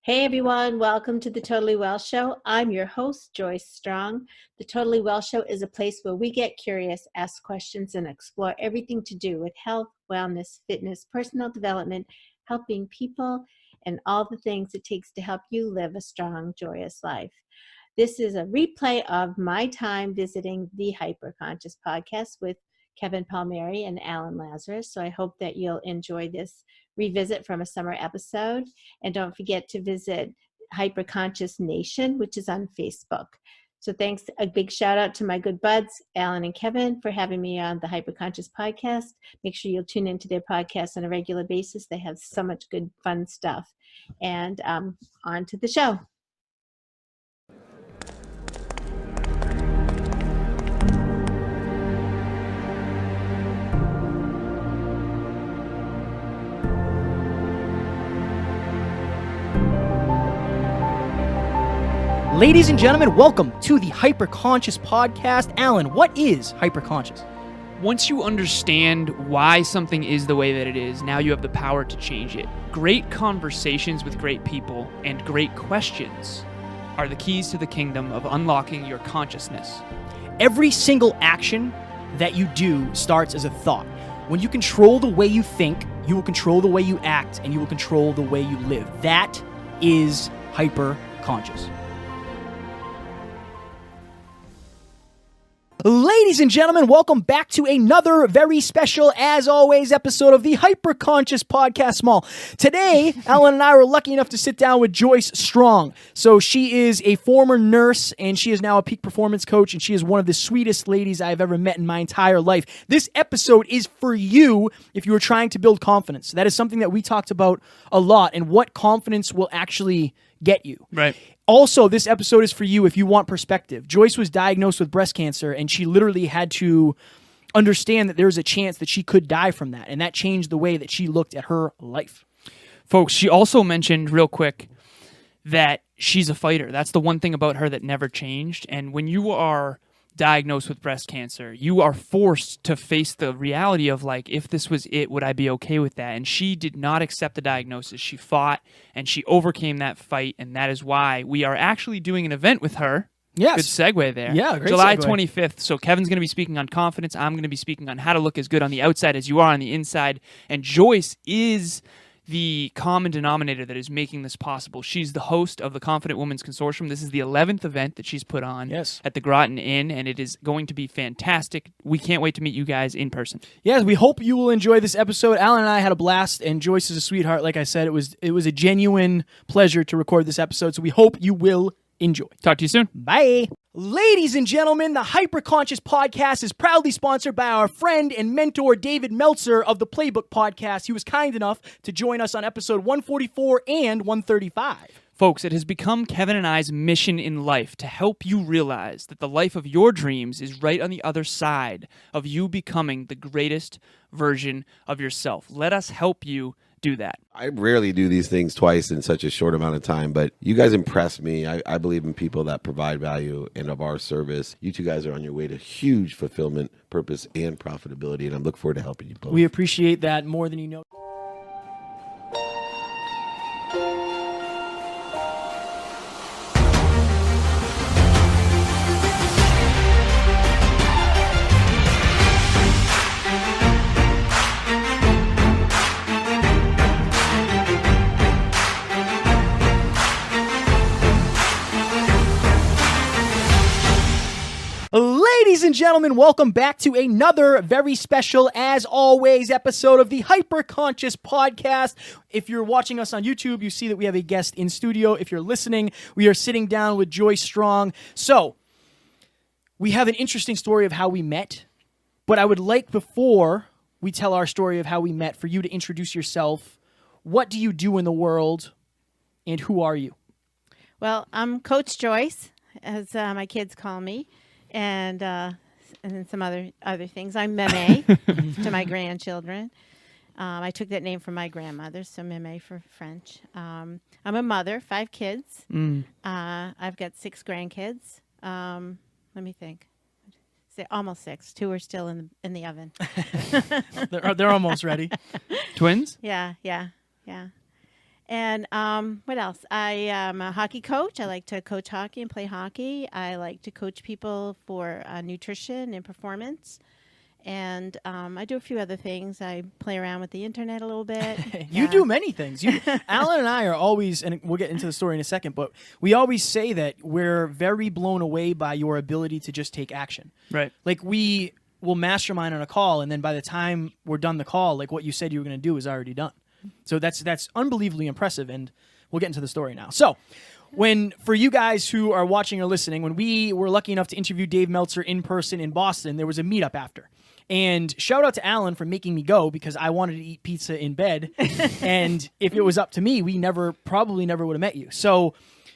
Hey everyone, welcome to the Totally Well Show. I'm your host, Joyce Strong. The Totally Well Show is a place where we get curious, ask questions, and explore everything to do with health, wellness, fitness, personal development, helping people, and all the things it takes to help you live a strong, joyous life. This is a replay of my time visiting the Hyperconscious podcast with Kevin Palmieri and Alan Lazarus. So I hope that you'll enjoy this revisit from a summer episode. And don't forget to visit Hyperconscious Nation, which is on Facebook. So thanks, a big shout out to my good buds, Alan and Kevin, for having me on the Hyperconscious podcast. Make sure you'll tune into their podcast on a regular basis. They have so much good, fun stuff. And on to the show. Ladies and gentlemen, welcome to the Hyperconscious podcast. Alan, what is hyperconscious? Once you understand why something is the way that it is, now you have the power to change it. Great conversations with great people and great questions are the keys to the kingdom of unlocking your consciousness. Every single action that you do starts as a thought. When you control the way you think, you will control the way you act, and you will control the way you live. That is hyperconscious. Ladies and gentlemen, welcome back to another very special, as always, episode of the Hyperconscious Podcast Small. Today, Alan and I were lucky enough to sit down with Joyce Strong. So she is a former nurse, and she is now a peak performance coach, and she is one of the sweetest ladies I've ever met in my entire life. This episode is for you if you are trying to build confidence. That is something that we talked about a lot, and what confidence will actually get you. Right. Also, this episode is for you if you want perspective. Joyce was diagnosed with breast cancer, and she literally had to understand that there was a chance that she could die from that, and that changed the way that she looked at her life. Folks, she also mentioned real quick that she's a fighter. That's the one thing about her that never changed. And when you are diagnosed with breast cancer, you are forced to face the reality of, like, if this was it, would I be okay with that? And she did not accept the diagnosis. She fought and she overcame that fight, and that is why we are actually doing an event with her. Yes. Good segue there. Yeah, great July segue. 25th. So Kevin's going to be speaking on confidence. I'm going to be speaking on how to look as good on the outside as you are on the inside. And Joyce is the common denominator that is making this possible. She's the host of the Confident Women's Consortium. This is the 11th event that she's put on at the Groton Inn, and it is going to be fantastic. We can't wait to meet you guys in person. Yes, we hope you will enjoy this episode. Alan and I had a blast, and Joyce is a sweetheart. Like I said, it was a genuine pleasure to record this episode, so we hope you will enjoy. Talk to you soon. Bye. Ladies and gentlemen, the Hyperconscious Podcast is proudly sponsored by our friend and mentor, David Meltzer of the Playbook Podcast. He was kind enough to join us on episode 144 and 135. Folks, it has become Kevin and I's mission in life to help you realize that the life of your dreams is right on the other side of you becoming the greatest version of yourself. Let us help you do that. I rarely do these things twice in such a short amount of time, but you guys impress me. I believe in people that provide value and of our service. You two guys are on your way to huge fulfillment, purpose, and profitability, and I look forward to helping you both. We appreciate that more than you know. Ladies and gentlemen, welcome back to another very special, as always, episode of the Hyperconscious Podcast. If you're watching us on YouTube, you see that we have a guest in studio. If you're listening, we are sitting down with Joyce Strong. So, we have an interesting story of how we met, but I would like, before we tell our story of how we met, for you to introduce yourself. What do you do in the world, and who are you? Well, I'm Coach Joyce, as my kids call me. And then some other things. I'm Meme to my grandchildren. I took that name from my grandmother, so Meme for French. I'm a mother, 5 kids. I've got 6 grandkids. Let me think. Almost 6. 2 are still in the oven. They're almost ready. Twins? Yeah. And what else? I am a hockey coach. I like to coach hockey and play hockey. I like to coach people for nutrition and performance. And I do a few other things. I play around with the internet a little bit. You do many things. Alan and I are always, and we'll get into the story in a second, but we always say that we're very blown away by your ability to just take action. Right. Like we will mastermind on a call, and then by the time we're done the call, like what you said you were going to do is already done. So that's unbelievably impressive, and we'll get into the story now. So for you guys who are watching or listening, when we were lucky enough to interview Dave Meltzer in person in Boston, there was a meetup after. And shout out to Alan for making me go because I wanted to eat pizza in bed. And if it was up to me, we probably never would have met you. So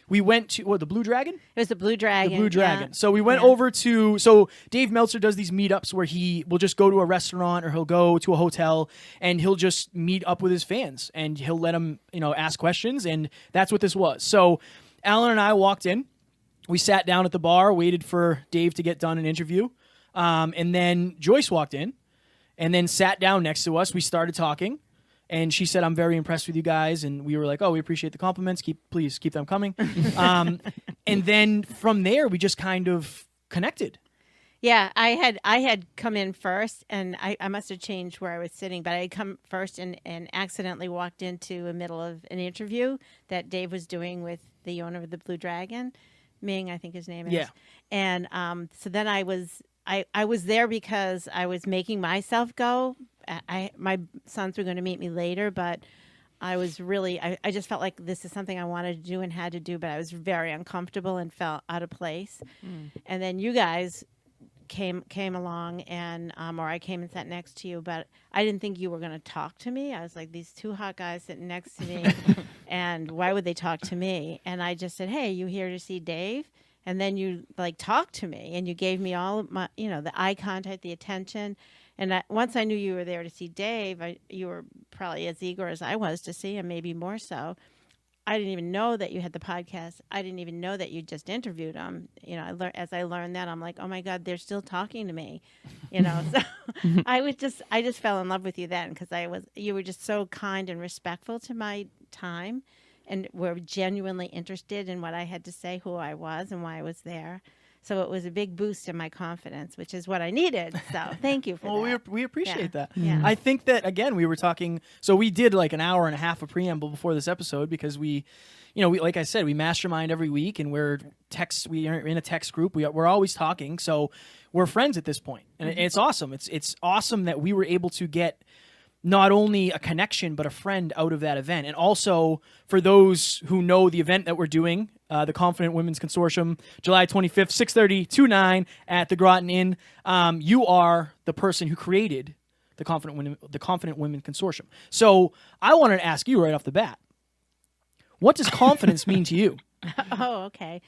we went to, the Blue Dragon? It was the Blue Dragon. The Blue Dragon. Yeah. So we went over to, Dave Meltzer does these meetups where he will just go to a restaurant or he'll go to a hotel and he'll just meet up with his fans and he'll let them, ask questions. And that's what this was. So Alan and I walked in. We sat down at the bar, waited for Dave to get done an interview. And then Joyce walked in and then sat down next to us. We started talking. And she said, I'm very impressed with you guys. And we were like, oh, we appreciate the compliments. Please keep them coming. And then from there, we just kind of connected. Yeah, I had come in first, and I must have changed where I was sitting, but I had come first and accidentally walked into the middle of an interview that Dave was doing with the owner of the Blue Dragon, Ming, I think his name is. Yeah. And so then I was there because I was making myself go. My sons were going to meet me later, but I was really, I just felt like this is something I wanted to do and had to do, but I was very uncomfortable and felt out of place. And then you guys came along and, or I came and sat next to you, but I didn't think you were going to talk to me. I was like, these two hot guys sitting next to me and why would they talk to me? And I just said, hey, you here to see Dave? And then you talked to me and you gave me all my, the eye contact, the attention. And once I knew you were there to see Dave, you were probably as eager as I was to see him, maybe more so. I didn't even know that you had the podcast. I didn't even know that you just interviewed him. As I learned that, I'm like, oh my God, they're still talking to me. So I just fell in love with you then because you were just so kind and respectful to my time and were genuinely interested in what I had to say, who I was and why I was there. So it was a big boost in my confidence, which is what I needed. So thank you for that. Well, we appreciate that. Yeah. I think that, again, we were talking, so we did like an hour and a half of preamble before this episode because we like I said, we mastermind every week and we are in a text group. We're always talking. So we're friends at this point. And it's awesome. It's awesome that we were able to get not only a connection, but a friend out of that event. And also, for those who know the event that we're doing, the Confident Women's Consortium, July 25th, 6:30 to 9 at the Groton Inn, you are the person who created the Confident Women Consortium. So I wanted to ask you right off the bat, what does confidence mean to you? Oh, okay.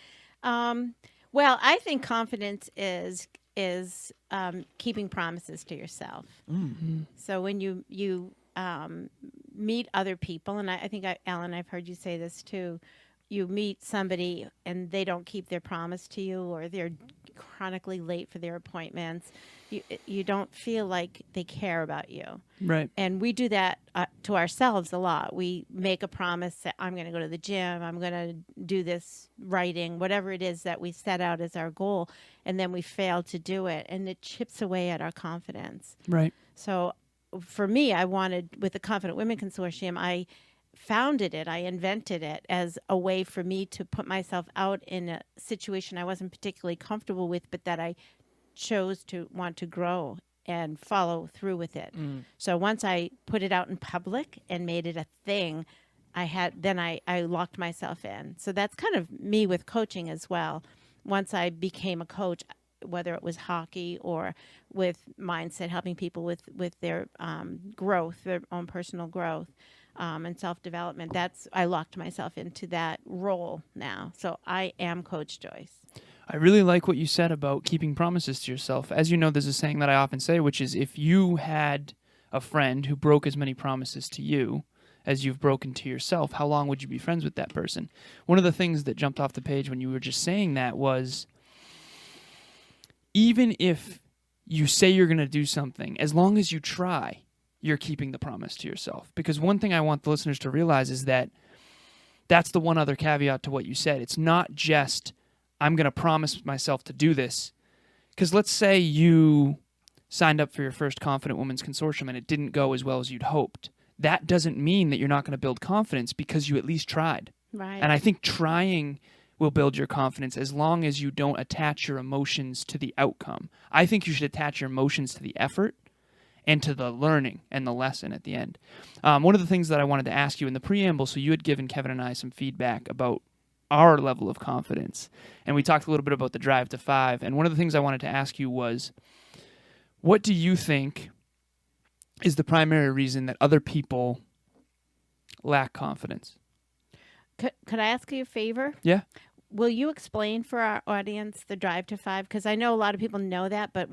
Well, I think confidence is keeping promises to yourself. Mm-hmm. So when you meet other people, and I think, Alan, I've heard you say this too, you meet somebody and they don't keep their promise to you or they're chronically late for their appointments, you don't feel like they care about you. Right. And we do that to ourselves a lot. We make a promise that I'm going to go to the gym, I'm going to do this writing, whatever it is that we set out as our goal, and then we fail to do it, and it chips away at our confidence. Right. So for me, I wanted, with the Confident Women Consortium, I founded it, I invented it as a way for me to put myself out in a situation I wasn't particularly comfortable with, but that I chose to want to grow and follow through with it. So once I put it out in public and made it a thing, I locked myself in. So that's kind of me with coaching as well. Once I became a coach, whether it was hockey or with mindset, helping people with their growth, their own personal growth, and self-development, I locked myself into that role now. So I am Coach Joyce. I really like what you said about keeping promises to yourself. As you know, there's a saying that I often say, which is if you had a friend who broke as many promises to you as you've broken to yourself, how long would you be friends with that person? One of the things that jumped off the page when you were just saying that was, even if you say you're going to do something, as long as you try, you're keeping the promise to yourself. Because one thing I want the listeners to realize is that that's the one other caveat to what you said. It's not just, I'm going to promise myself to do this. Because let's say you signed up for your first Confident Women's Consortium and it didn't go as well as you'd hoped. That doesn't mean that you're not going to build confidence because you at least tried. Right. And I think trying will build your confidence as long as you don't attach your emotions to the outcome. I think you should attach your emotions to the effort and to the learning and the lesson at the end. One of the things that I wanted to ask you in the preamble, so you had given Kevin and I some feedback about our level of confidence, and we talked a little bit about the drive to 5, and one of the things I wanted to ask you was, what do you think is the primary reason that other people lack confidence? Could I ask you a favor? Yeah. Will you explain for our audience the drive to 5? Because I know a lot of people know that, but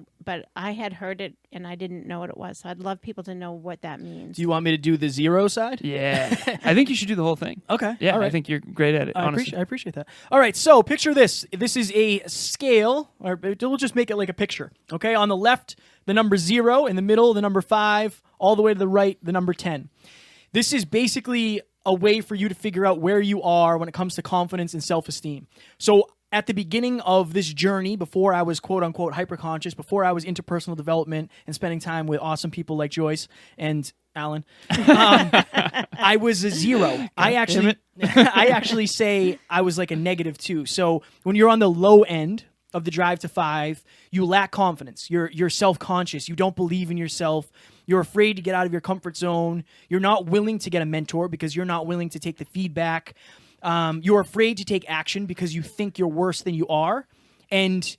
I had heard it and I didn't know what it was. So I'd love people to know what that means. Do you want me to do the 0 side? Yeah. I think you should do the whole thing. Okay. Yeah, all right. I think you're great at it, honestly. I appreciate that. All right, so picture this. This is a scale, or we'll just make it like a picture. Okay, on the left, the number 0. In the middle, the number 5. All the way to the right, the number 10. This is basically a way for you to figure out where you are when it comes to confidence and self-esteem. So at the beginning of this journey, before I was quote-unquote hyperconscious, before I was into personal development and spending time with awesome people like Joyce and Alan, I was a 0. I actually say I was like a -2. So when you're on the low end of the drive to 5, you lack confidence. You're self-conscious. You don't believe in yourself. You're afraid to get out of your comfort zone. You're not willing to get a mentor because you're not willing to take the feedback. You're afraid to take action because you think you're worse than you are. And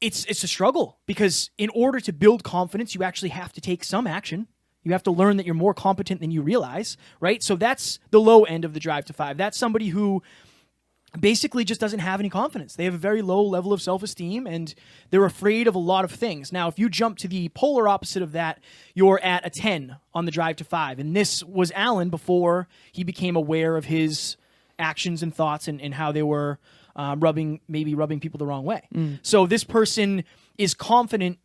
it's a struggle because in order to build confidence, you actually have to take some action. You have to learn that you're more competent than you realize, right? So that's the low end of the drive to 5. That's somebody who basically just doesn't have any confidence. They have a very low level of self-esteem and they're afraid of a lot of things. Now, if you jump to the polar opposite of that, you're at a 10 on the drive to 5. And this was Alan before he became aware of his actions and thoughts and how they were rubbing people the wrong way. So this person is confident,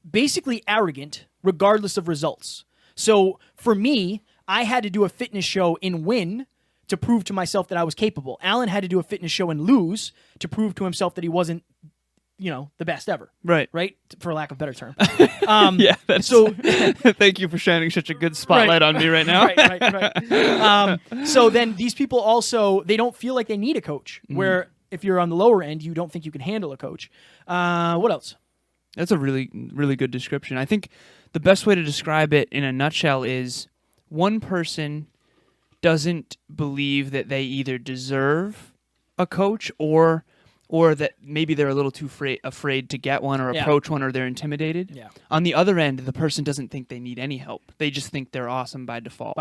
basically arrogant, regardless of results. So for me, I had to do a fitness show and win to prove to myself that I was capable. Alan had to do a fitness show and lose to prove to himself that he wasn't, the best ever. Right. Right? For lack of a better term. Yeah. So thank you for shining such a good spotlight on me right now. Right. So then these people also, they don't feel like they need a coach, where if you're on the lower end, you don't think you can handle a coach. What else? That's a really, really good description. I think the best way to describe it in a nutshell is one person doesn't believe that they either deserve a coach or that maybe they're a little too afraid to get one or approach one, or they're intimidated. Yeah. On the other end, the person doesn't think they need any help. They just think they're awesome by default.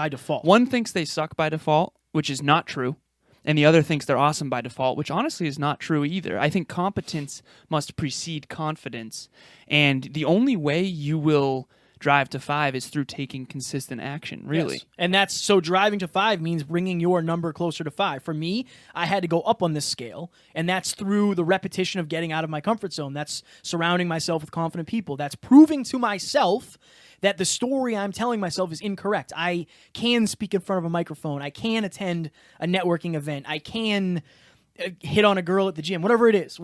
One thinks they suck by default, which is not true, and the other thinks they're awesome by default, which honestly is not true either. I think competence must precede confidence, and the only way you will drive to 5 is through taking consistent action, really. Yes. And that's so driving to 5 means bringing your number closer to 5. For me, I had to go up on this scale, and that's through the repetition of getting out of my comfort zone. That's surrounding myself with confident people. That's proving to myself that the story I'm telling myself is incorrect. I can speak in front of a microphone. I can attend a networking event. I can hit on a girl at the gym, whatever it is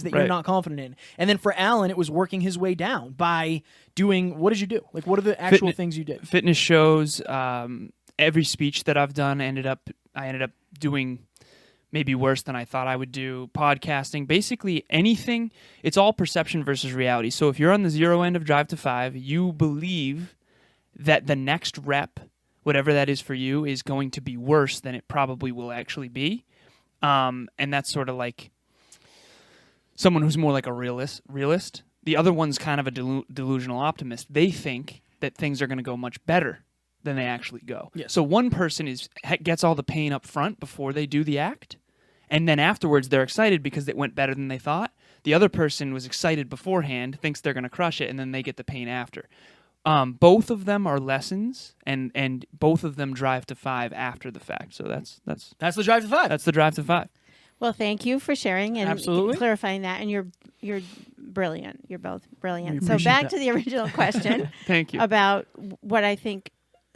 that you're not confident in. And then for Alan, it was working his way down by doing, what did you do? Like, what are the actual things you did? Fitness shows, every speech that I've done, I ended up doing maybe worse than I thought I would do. Podcasting, basically anything, it's all perception versus reality. So if you're on the 0 end of drive to 5, you believe that the next rep, whatever that is for you, is going to be worse than it probably will actually be. And that's sort of like someone who's more like a realist. The other one's kind of a delusional optimist. They think that things are going to go much better than they actually go. Yes. So one person gets all the pain up front before they do the act, and then afterwards they're excited because it went better than they thought. The other person was excited beforehand, thinks they're going to crush it, and then they get the pain after. Both of them are lessons, and both of them drive to 5 after the fact. So that's the drive to 5. That's the drive to 5. Well, thank you for sharing and Absolutely. clarifying that. And you're brilliant. You're both brilliant. We So appreciate back that. to the original question. Thank you. About what I think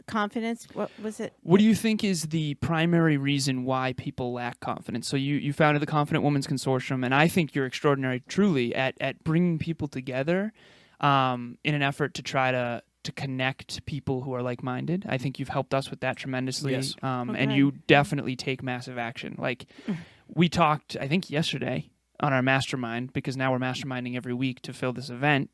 confidence. What was it? What do you think is the primary reason why people lack confidence? So you founded the Confident Women's Consortium, and I think you're extraordinary, truly, at bringing people together in an effort to try to connect people who are like-minded. I think you've helped us with that tremendously, Yes. and you definitely take massive action. Like we talked, I think yesterday on our mastermind, because now we're masterminding every week to fill this event.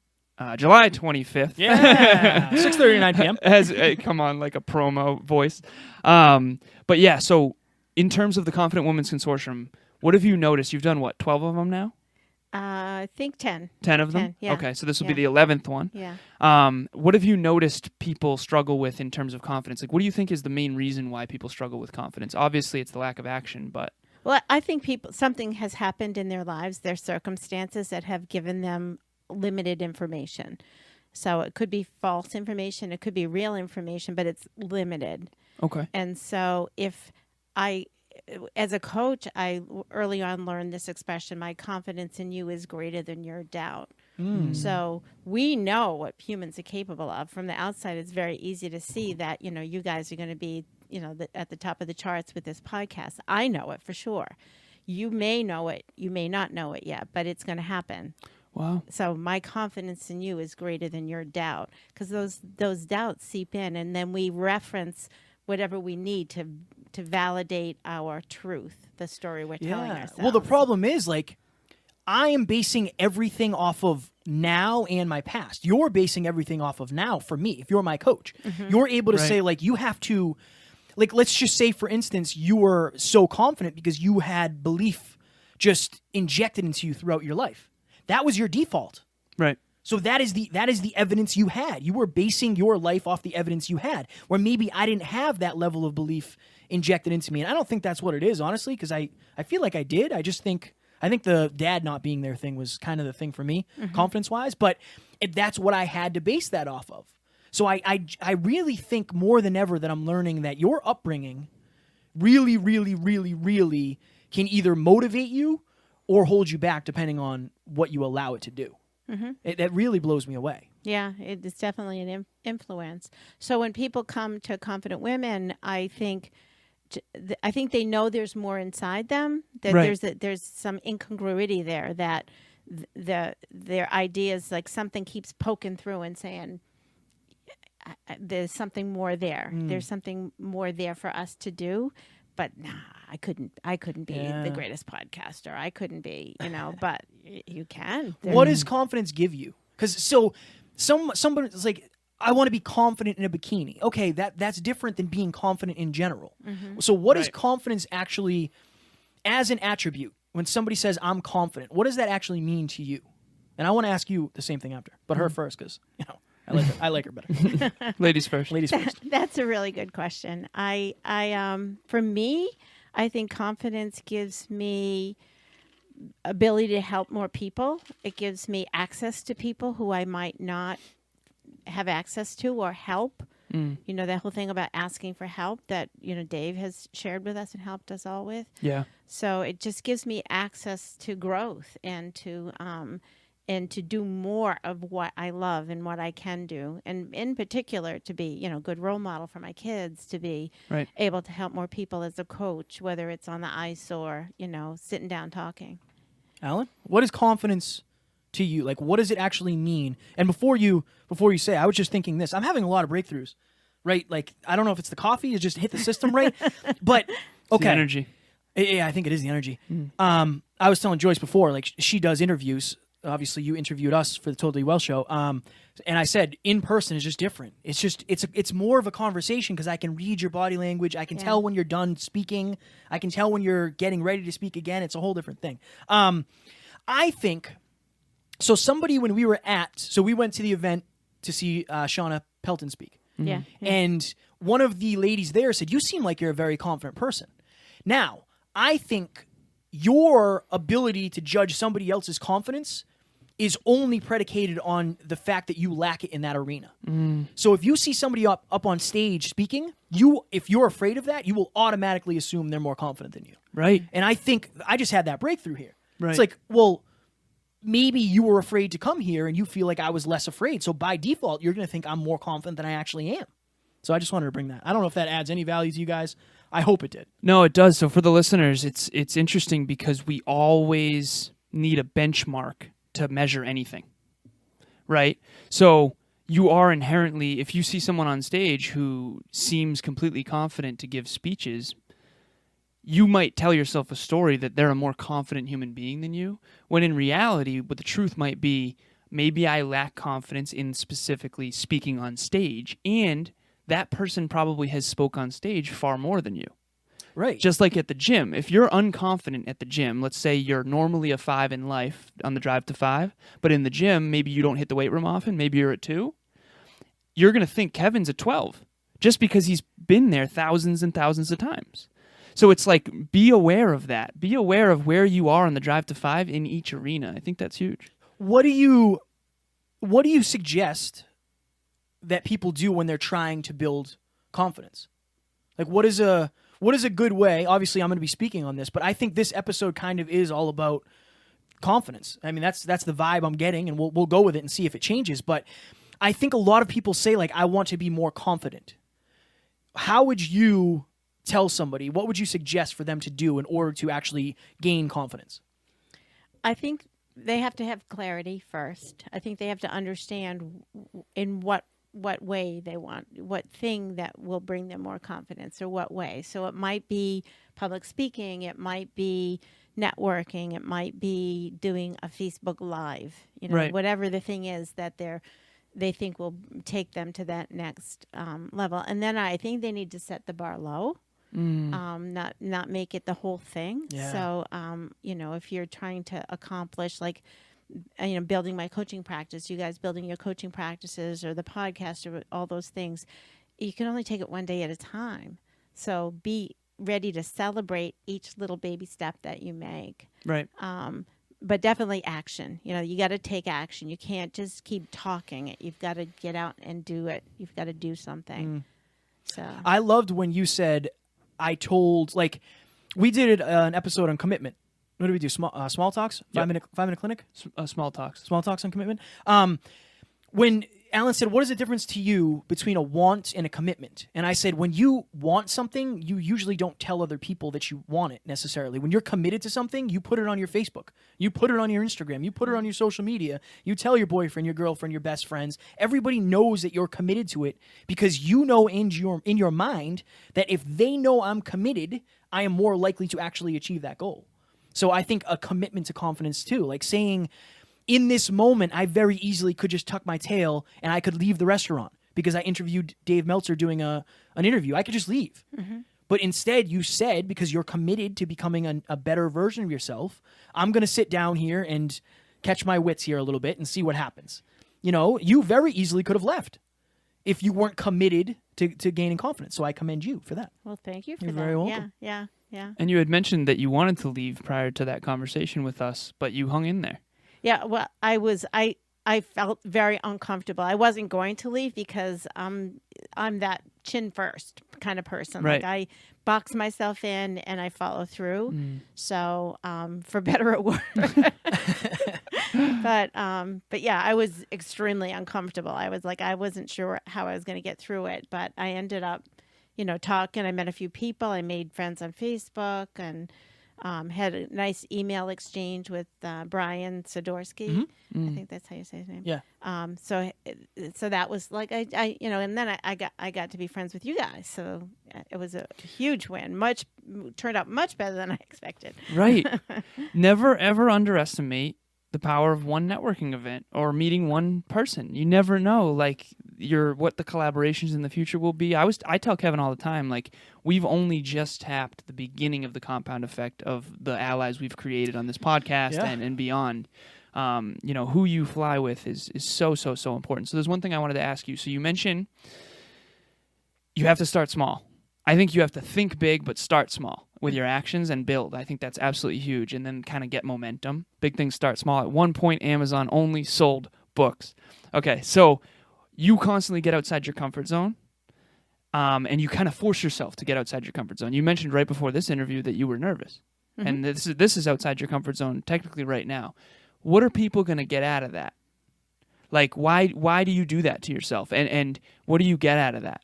July 25th. Yeah. 6:30 to 9 p.m. As come on, like a promo voice. But yeah, so in terms of the Confident Women's Consortium, what have you noticed? You've done what, 12 of them now? I think 10. 10 of them? 10, yeah. Okay, so this will Yeah. be the 11th one. Yeah. What have you noticed people struggle with in terms of confidence? Like, what do you think is the main reason why people struggle with confidence? Obviously, it's the lack of action, but... Well, I think something has happened in their lives, their circumstances that have given them limited information. So it could be false information, it could be real information, but it's limited. Okay. And so as a coach, I early on learned this expression, my confidence in you is greater than your doubt. So we know what humans are capable of. From the outside, it's very easy to see that, you guys are going to be, at the top of the charts with this podcast. I know it for sure. You may know it. You may not know it yet, but it's going to happen. Wow. So my confidence in you is greater than your doubt, because those doubts seep in, and then we reference whatever we need to validate our truth, the story we're telling ourselves. Well, the problem is, like, I am basing everything off of now and my past. You're basing everything off of now for me. If you're my coach, you're able to say, like, you have to, like, let's just say, for instance, you were so confident because you had belief just injected into you throughout your life. That was your default. Right. So that is the evidence you had. You were basing your life off the evidence you had, where maybe I didn't have that level of belief injected into me. And I don't think that's what it is, honestly, because I feel like I did. I think the dad not being there thing was kind of the thing for me, confidence-wise. But that's what I had to base that off of. So I really think more than ever that I'm learning that your upbringing really, really, really, really can either motivate you or hold you back depending on what you allow it to do. That really blows me away. Yeah, it is definitely an influence. So when people come to Confident Women, I think they know there's more inside them. That there's some incongruity there. That their ideas, like something keeps poking through and saying, "There's something more there. There's something more there for us to do." But nah, I couldn't be the greatest podcaster. I couldn't be, but you can. What does confidence give you? Because somebody's like, I want to be confident in a bikini. Okay, that's different than being confident in general. So what is confidence actually as an attribute? When somebody says, I'm confident, what does that actually mean to you? And I want to ask you the same thing after, but her first, because, I like her better. Ladies first. Ladies first. That's a really good question. For me, I think confidence gives me ability to help more people. It gives me access to people who I might not have access to or help. That whole thing about asking for help that, Dave has shared with us and helped us all with. Yeah. So it just gives me access to growth and to do more of what I love and what I can do. And in particular, to be, good role model for my kids, to be able to help more people as a coach, whether it's on the ice or, sitting down talking. Alan, what is confidence to you? Like, what does it actually mean? And before you say, I was just thinking this. I'm having a lot of breakthroughs, right? Like, I don't know if it's the coffee, it's just hit the system right. But, okay. The energy. Yeah, I think it is the energy. I was telling Joyce before, like, she does interviews. Obviously, you interviewed us for the Totally Well show. And I said, in person is just different. It's more of a conversation because I can read your body language. I can tell when you're done speaking. I can tell when you're getting ready to speak again. It's a whole different thing. I think, so somebody, when we went to the event to see Shauna Pelton speak. Yeah. And one of the ladies there said, you seem like you're a very confident person. Now, I think your ability to judge somebody else's confidence is only predicated on the fact that you lack it in that arena. So if you see somebody up on stage speaking, if you're afraid of that, you will automatically assume they're more confident than you. Right. And I think I just had that breakthrough here. Right. It's like, well, maybe you were afraid to come here and you feel like I was less afraid. So by default, you're going to think I'm more confident than I actually am. So I just wanted to bring that. I don't know if that adds any value to you guys. I hope it did. No, it does. So for the listeners, it's interesting because we always need a benchmark to measure anything, right? So you are inherently, if you see someone on stage who seems completely confident to give speeches, you might tell yourself a story that they're a more confident human being than you, when in reality, what the truth might be, maybe I lack confidence in specifically speaking on stage, and that person probably has spoke on stage far more than you. Right. Just like at the gym, if you're unconfident at the gym, let's say you're normally a 5 in life on the drive to 5, but in the gym, maybe you don't hit the weight room often, maybe you're at 2, you're going to think Kevin's a 12 just because he's been there thousands and thousands of times. So it's like, be aware of that. Be aware of where you are on the drive to 5 in each arena. I think that's huge. What do you suggest that people do when they're trying to build confidence? Like, what is a good way? Obviously, I'm going to be speaking on this, but I think this episode kind of is all about confidence. I mean, that's the vibe I'm getting, and we'll go with it and see if it changes. But I think a lot of people say, like, I want to be more confident. How would you tell somebody, what would you suggest for them to do in order to actually gain confidence? I think they have to have clarity first. I think they have to understand in what way they want, what thing that will bring them more confidence, or what way. So it might be public speaking, it might be networking, it might be doing a Facebook Live, Right. whatever the thing is that they think will take them to that next level. And then I think they need to set the bar low. Not make it the whole thing. Yeah. So, if you're trying to accomplish, like, building my coaching practice, you guys building your coaching practices or the podcast or all those things, you can only take it one day at a time. So be ready to celebrate each little baby step that you make. Right. But definitely action. You got to take action. You can't just keep talking it. You've got to get out and do it. You've got to do something. So I loved when you said, we did an episode on commitment. What do we do? Small talks? Yep. 5-minute clinic? Small talks. Small talks on commitment. When Alan said, what is the difference to you between a want and a commitment? And I said, when you want something, you usually don't tell other people that you want it necessarily. When you're committed to something, you put it on your Facebook. You put it on your Instagram. You put it on your social media. You tell your boyfriend, your girlfriend, your best friends. Everybody knows that you're committed to it because you know in your mind that if they know I'm committed, I am more likely to actually achieve that goal. So I think a commitment to confidence too, like saying, in this moment, I very easily could just tuck my tail and I could leave the restaurant because I interviewed Dave Meltzer doing an interview. I could just leave. Mm-hmm. But instead, you said, because you're committed to becoming a better version of yourself, I'm going to sit down here and catch my wits here a little bit and see what happens. You very easily could have left if you weren't committed to gaining confidence. So I commend you for that. well, thank you for You're that. very welcome. Yeah. And you had mentioned that you wanted to leave prior to that conversation with us, but you hung in there. Yeah, well, I felt very uncomfortable. I wasn't going to leave because I'm that chin first kind of person. Right. Like, I box myself in and I follow through. So for better or worse. But yeah, I was extremely uncomfortable. I was like, I wasn't sure how I was going to get through it, but I ended up, talking. I met a few people. I made friends on Facebook and had a nice email exchange with Brian Sidorsky. I think that's how you say his name. Yeah. So that was like and then I got to be friends with you guys. So it was a huge win. Turned out much better than I expected. Right. Never ever underestimate the power of one networking event or meeting one person. You never know, like, what the collaborations in the future will be. I tell Kevin all the time, like, we've only just tapped the beginning of the compound effect of the allies we've created on this podcast and beyond. Who you fly with is so important. So there's one thing I wanted to ask you. So you mentioned you have to start small. I think you have to think big, but start small with your actions and build. I think that's absolutely huge. And then kind of get momentum. Big things start small. At one point, Amazon only sold books. Okay, so you constantly get outside your comfort zone, and you kind of force yourself to get outside your comfort zone. You mentioned right before this interview that you were nervous. Mm-hmm. And this is outside your comfort zone technically right now. What are people going to get out of that? Like, why do you do that to yourself? And what do you get out of that?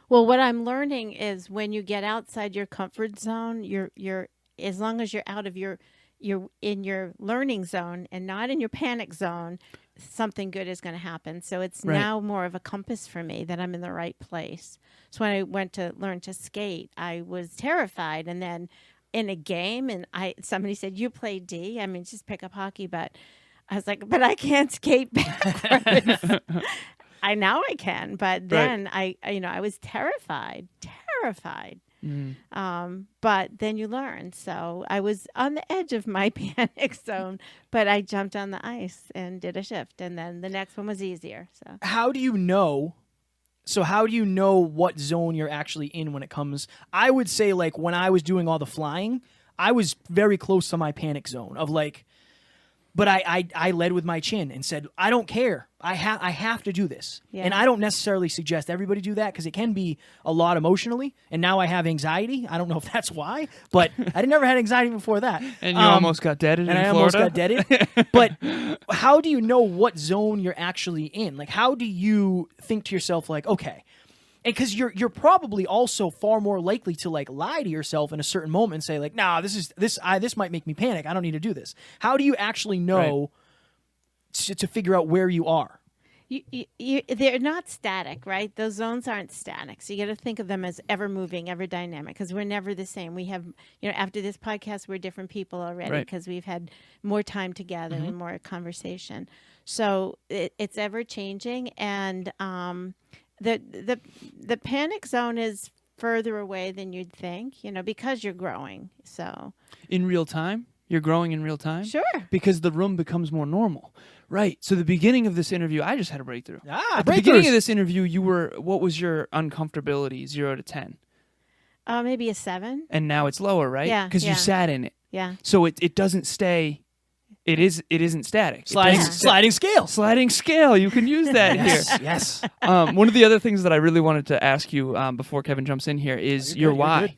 Well, what I'm learning is when you get outside your comfort zone, you're as long as you're out of you're in your learning zone and not in your panic zone, something good is going to happen. So it's Right. now more of a compass for me that I'm in the right place. So when I went to learn to skate, I was terrified, and then in a game, and somebody said, "You play D." I mean, just pick up hockey, but I was like, "But I can't skate backwards." Now I can, but then I was terrified. But then you learn. So I was on the edge of my panic zone, but I jumped on the ice and did a shift, and then the next one was easier. So How do you know? So how do you know what zone you're actually in when it comes? I would say, like, when I was doing all the flying, I was very close to my panic zone of like, but I led with my chin and said, I don't care. I have to do this. Yeah. And I don't necessarily suggest everybody do that because it can be a lot emotionally. And now I have anxiety. I don't know if that's why, but I never had anxiety before that. And you almost got deaded in I Florida? almost got deaded. But how do you know what zone you're actually in? Like, how do you think to yourself, like, okay, and because you're probably also far more likely to like lie to yourself in a certain moment and say like, nah, this might make me panic. I don't need to do this. How do you actually know to figure out where you are? They're not static, right? Those zones aren't static. So you got to think of them as ever moving, ever dynamic, because we're never the same. We have, after this podcast, we're different people already because we've had more time together and more conversation. So it's ever changing, and the panic zone is further away than you'd think, because you're growing. So In real time? You're growing in real time? sure. Because the room becomes more normal. Right. So the beginning of this interview, I just had a breakthrough. Ah, At the beginning breakthroughs. of this interview, what was your uncomfortability, 0 to 10? Maybe a 7. And now it's lower, right? Yeah, Because yeah. you sat in it. Yeah. So it doesn't stay, it isn't static. It Sliding, doesn't sliding scale. Sliding scale. You can use that Yes, here. yes. One of the other things that I really wanted to ask you before Kevin jumps in here is You're your good, you're why. good.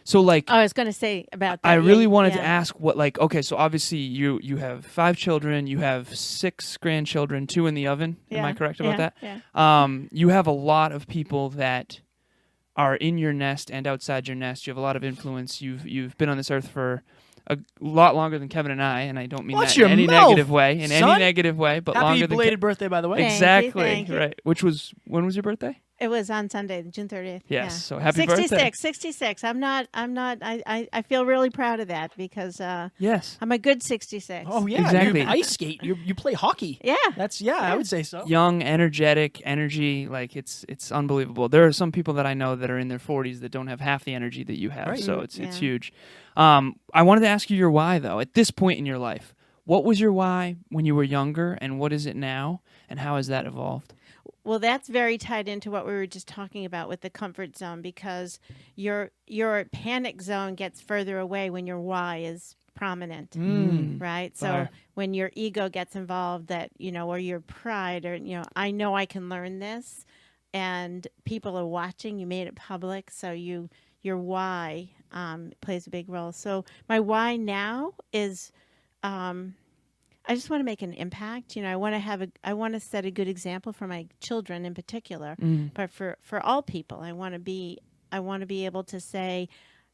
So like, Oh, I was going to say about that. I really Yeah, wanted to yeah. ask what, like, okay, so obviously you have 5 children, you have 6 grandchildren, 2 in the oven. Am I Yeah, correct about yeah, that? yeah. You have a lot of people that are in your nest and outside your nest. You have a lot of influence. You've been on this earth for a lot longer than Kevin and I don't mean Watch that your in any mouth, negative way. In any son. negative way, but Happy longer than belated birthday, by the way. Thank you, Exactly. thank you. Right. When was your birthday? It was on Sunday, June 30th. Yes, Yeah. so happy birthday. 66. I feel really proud of that because Yes. I'm a good 66. Oh yeah, Exactly. You ice skate. You play hockey. Yeah. I would say so. Young, energetic, energy, like it's unbelievable. There are some people that I know that are in their 40s that don't have half the energy that you have. Right. So it's Yeah. huge. I wanted to ask you your why though. At this point in your life, what was your why when you were younger and what is it now and how has that evolved? Well, that's very tied into what we were just talking about with the comfort zone because your panic zone gets further away when your why is prominent, right? So Fire. when your ego gets involved, that or your pride, or I know I can learn this, and people are watching. You made it public, so your why plays a big role. So my why now is. I just want to make an impact. I want to set a good example for my children in particular, but for all people, I want to be able to say,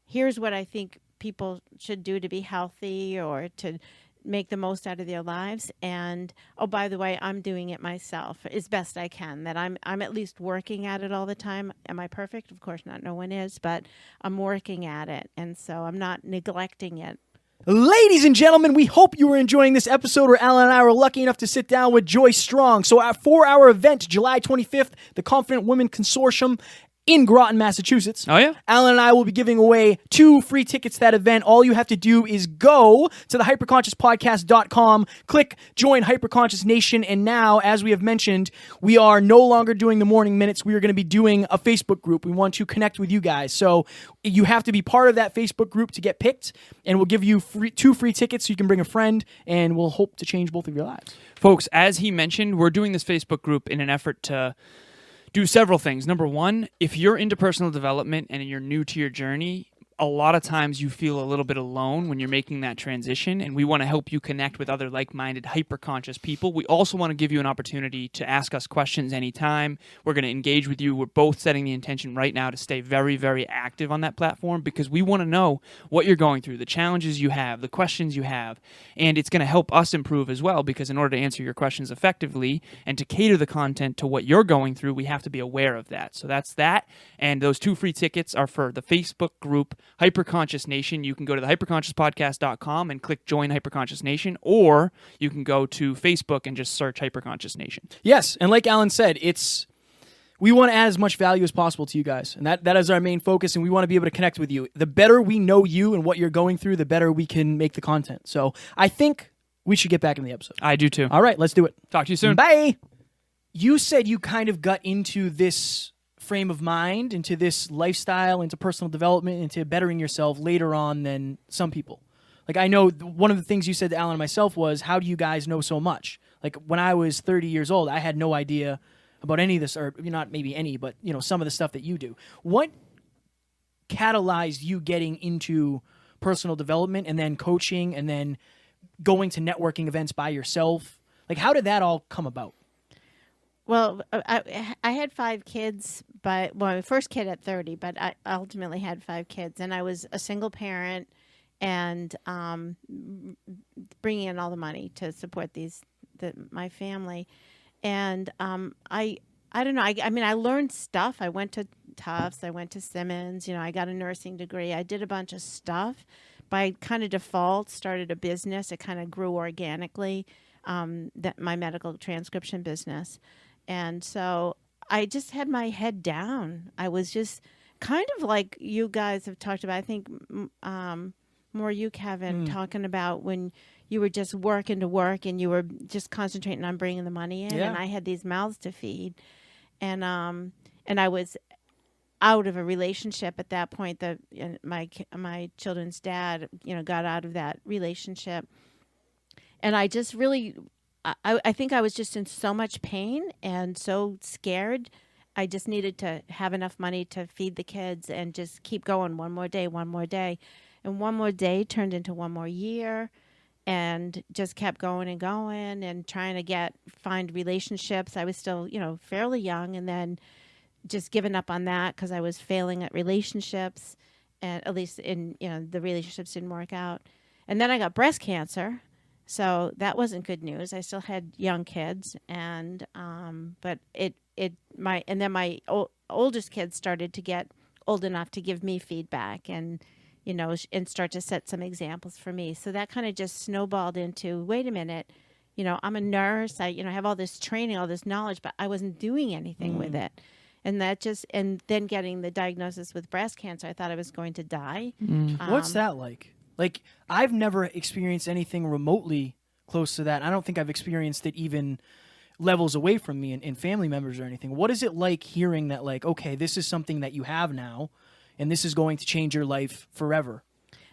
here's what I think people should do to be healthy or to make the most out of their lives. And oh, by the way, I'm doing it myself as best I can. That I'm at least working at it all the time. Am I perfect? Of course not. No one is, but I'm working at it, and so I'm not neglecting it. Ladies and gentlemen, we hope you were enjoying this episode where Alan and I were lucky enough to sit down with Joyce Strong. So for our event, July 25th, the Confident Women Consortium in Groton, Massachusetts. Oh, yeah? Alan and I will be giving away 2 free tickets to that event. All you have to do is go to the hyperconsciouspodcast.com, click Join Hyperconscious Nation, and now, as we have mentioned, we are no longer doing the morning minutes. We are going to be doing a Facebook group. We want to connect with you guys. So you have to be part of that Facebook group to get picked, and we'll give you 2 free tickets so you can bring a friend, and we'll hope to change both of your lives. Folks, as he mentioned, we're doing this Facebook group in an effort to do several things. Number one, if you're into personal development and you're new to your journey, a lot of times you feel a little bit alone when you're making that transition, and we want to help you connect with other like-minded, hyper-conscious people. We also want to give you an opportunity to ask us questions anytime. We're going to engage with you. We're both setting the intention right now to stay very, very active on that platform because we want to know what you're going through, the challenges you have, the questions you have, and it's going to help us improve as well because in order to answer your questions effectively and to cater the content to what you're going through, we have to be aware of that. So that's that, and those 2 free tickets are for the Facebook group Hyperconscious Nation. You can go to the hyperconsciouspodcast.com and click join Hyperconscious Nation, or you can go to Facebook and just search Hyperconscious Nation. Yes, and like Alan said, we want to add as much value as possible to you guys, and that is our main focus, and we want to be able to connect with you. The better we know you and what you're going through, the better we can make the content. So I think we should get back in the episode. I do too. All right, let's do it. Talk to you soon. Bye. You said you kind of got into this frame of mind, into this lifestyle, into personal development, into bettering yourself later on than some people. Like, I know one of the things you said to Alan and myself was, how do you guys know so much? Like, when I was 30 years old, I had no idea about any of this, or not maybe any, but, some of the stuff that you do. What catalyzed you getting into personal development and then coaching and then going to networking events by yourself? Like, how did that all come about? Well, I had 5 kids, my first kid at 30, but I ultimately had 5 kids, and I was a single parent and bringing in all the money to support my family. And I don't know. I mean, I learned stuff. I went to Tufts. I went to Simmons. I got a nursing degree. I did a bunch of stuff. By kind of default, started a business. It kind of grew organically, my medical transcription business. And so I just had my head down. I was just kind of like you guys have talked about. I think more you, Kevin, talking about when you were just working to work and you were just concentrating on bringing the money in. Yeah. And I had these mouths to feed. And I was out of a relationship at that point. My children's dad, got out of that relationship. And I just really... I think I was just in so much pain and so scared. I just needed to have enough money to feed the kids and just keep going one more day. And one more day turned into one more year and just kept going and trying to find relationships. I was still, fairly young, and then just giving up on that because I was failing at relationships, and at least the relationships didn't work out. And then I got breast cancer. So that wasn't good news. I still had young kids, and but my oldest kids started to get old enough to give me feedback, and and start to set some examples for me. So that kind of just snowballed into, wait a minute, I'm a nurse. I have all this training, all this knowledge, but I wasn't doing anything with it. And then getting the diagnosis with breast cancer, I thought I was going to die. What's that like? Like, I've never experienced anything remotely close to that. I don't think I've experienced it even levels away from me in family members or anything. What is it like hearing that, like, okay, this is something that you have now, and this is going to change your life forever?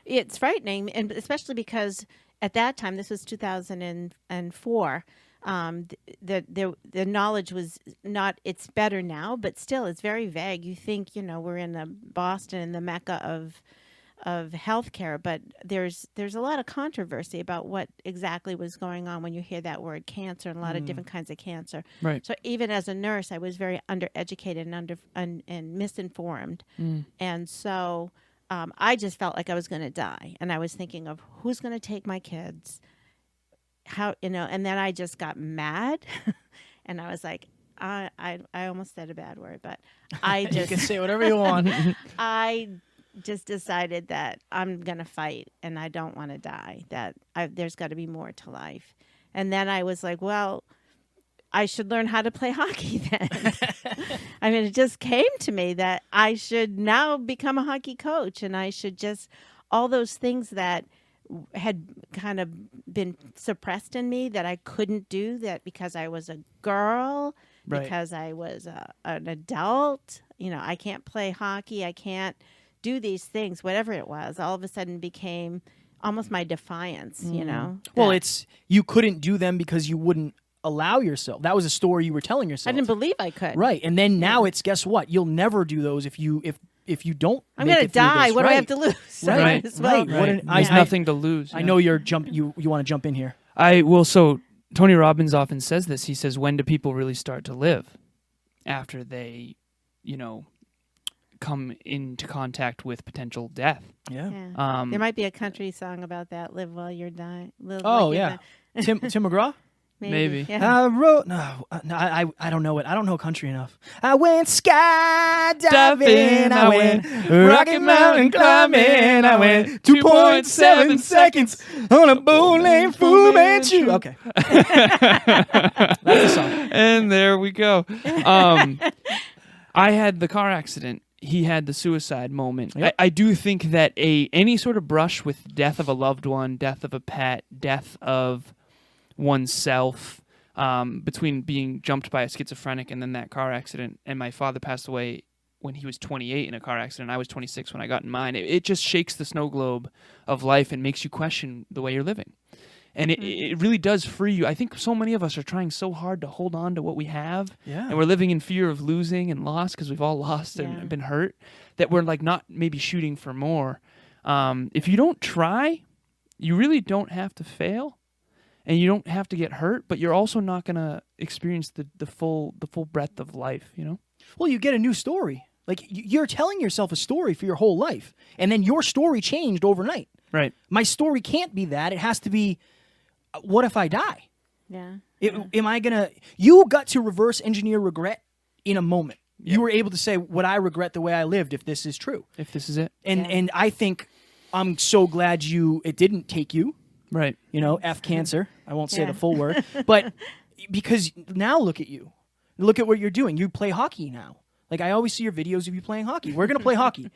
It's frightening, and especially because at that time, this was 2004, the knowledge was not, it's better now, but still it's very vague. You think, we're in Boston, in the mecca of healthcare, but there's a lot of controversy about what exactly was going on when you hear that word cancer, and a lot of different kinds of cancer. Right. So even as a nurse, I was very undereducated and misinformed, and so I just felt like I was going to die, and I was thinking of who's going to take my kids, how and then I just got mad, and I was like, I almost said a bad word, but I just You can say whatever you want. I just decided that I'm going to fight and I don't want to die, that there's got to be more to life. And then I was like, well, I should learn how to play hockey then. I mean, it just came to me that I should now become a hockey coach, and I should just, all those things that had kind of been suppressed in me that I couldn't do, that because I was a girl, Right. because I was an adult, I can't play hockey, I can't do these things, whatever it was, all of a sudden became almost my defiance, Well, it's, you couldn't do them because you wouldn't allow yourself. That was a story you were telling yourself. I didn't believe I could. Right. And then now it's, guess what? You'll never do those if if you don't, I'm make going to it through die. this, What do I right. have to lose? So Right, might as well. right. There's nothing to lose. I yeah. know you want to jump in here. So Tony Robbins often says this. He says, when do people really start to live? After they, come into contact with potential death. Yeah. Yeah. There might be a country song about that. Live while you're dying. Live Oh like you're yeah. Tim McGraw. Maybe. Yeah. I wrote I don't know it. I don't know country enough. I went skydiving. I went Rocky Mountain climbing. I went 2.7 seconds on a boat named Fu Manchu. Okay. That's the song. And there we go. I had the car accident. He had the suicide moment. Yep. I do think that any sort of brush with death of a loved one, death of a pet, death of oneself, between being jumped by a schizophrenic and then that car accident, and my father passed away when he was 28 in a car accident. I was 26 when I got in mine. It just shakes the snow globe of life and makes you question the way you're living. And it really does free you. I think so many of us are trying so hard to hold on to what we have. Yeah. And we're living in fear of losing and loss because we've all lost and been hurt, that we're like not maybe shooting for more. If you don't try, you really don't have to fail. And you don't have to get hurt, but you're also not going to experience the full breadth of life, Well, you get a new story. Like you're telling yourself a story for your whole life, and then your story changed overnight. Right. My story can't be that. It has to be, what if I die? Yeah. Am I going to... You got to reverse engineer regret in a moment. Yep. You were able to say, would I regret the way I lived if this is true? If this is it. And I think I'm so glad it didn't take you. Right. F cancer. I won't say Yeah. the full word. But because now look at you. Look at what you're doing. You play hockey now. Like, I always see your videos of you playing hockey. We're going to play hockey.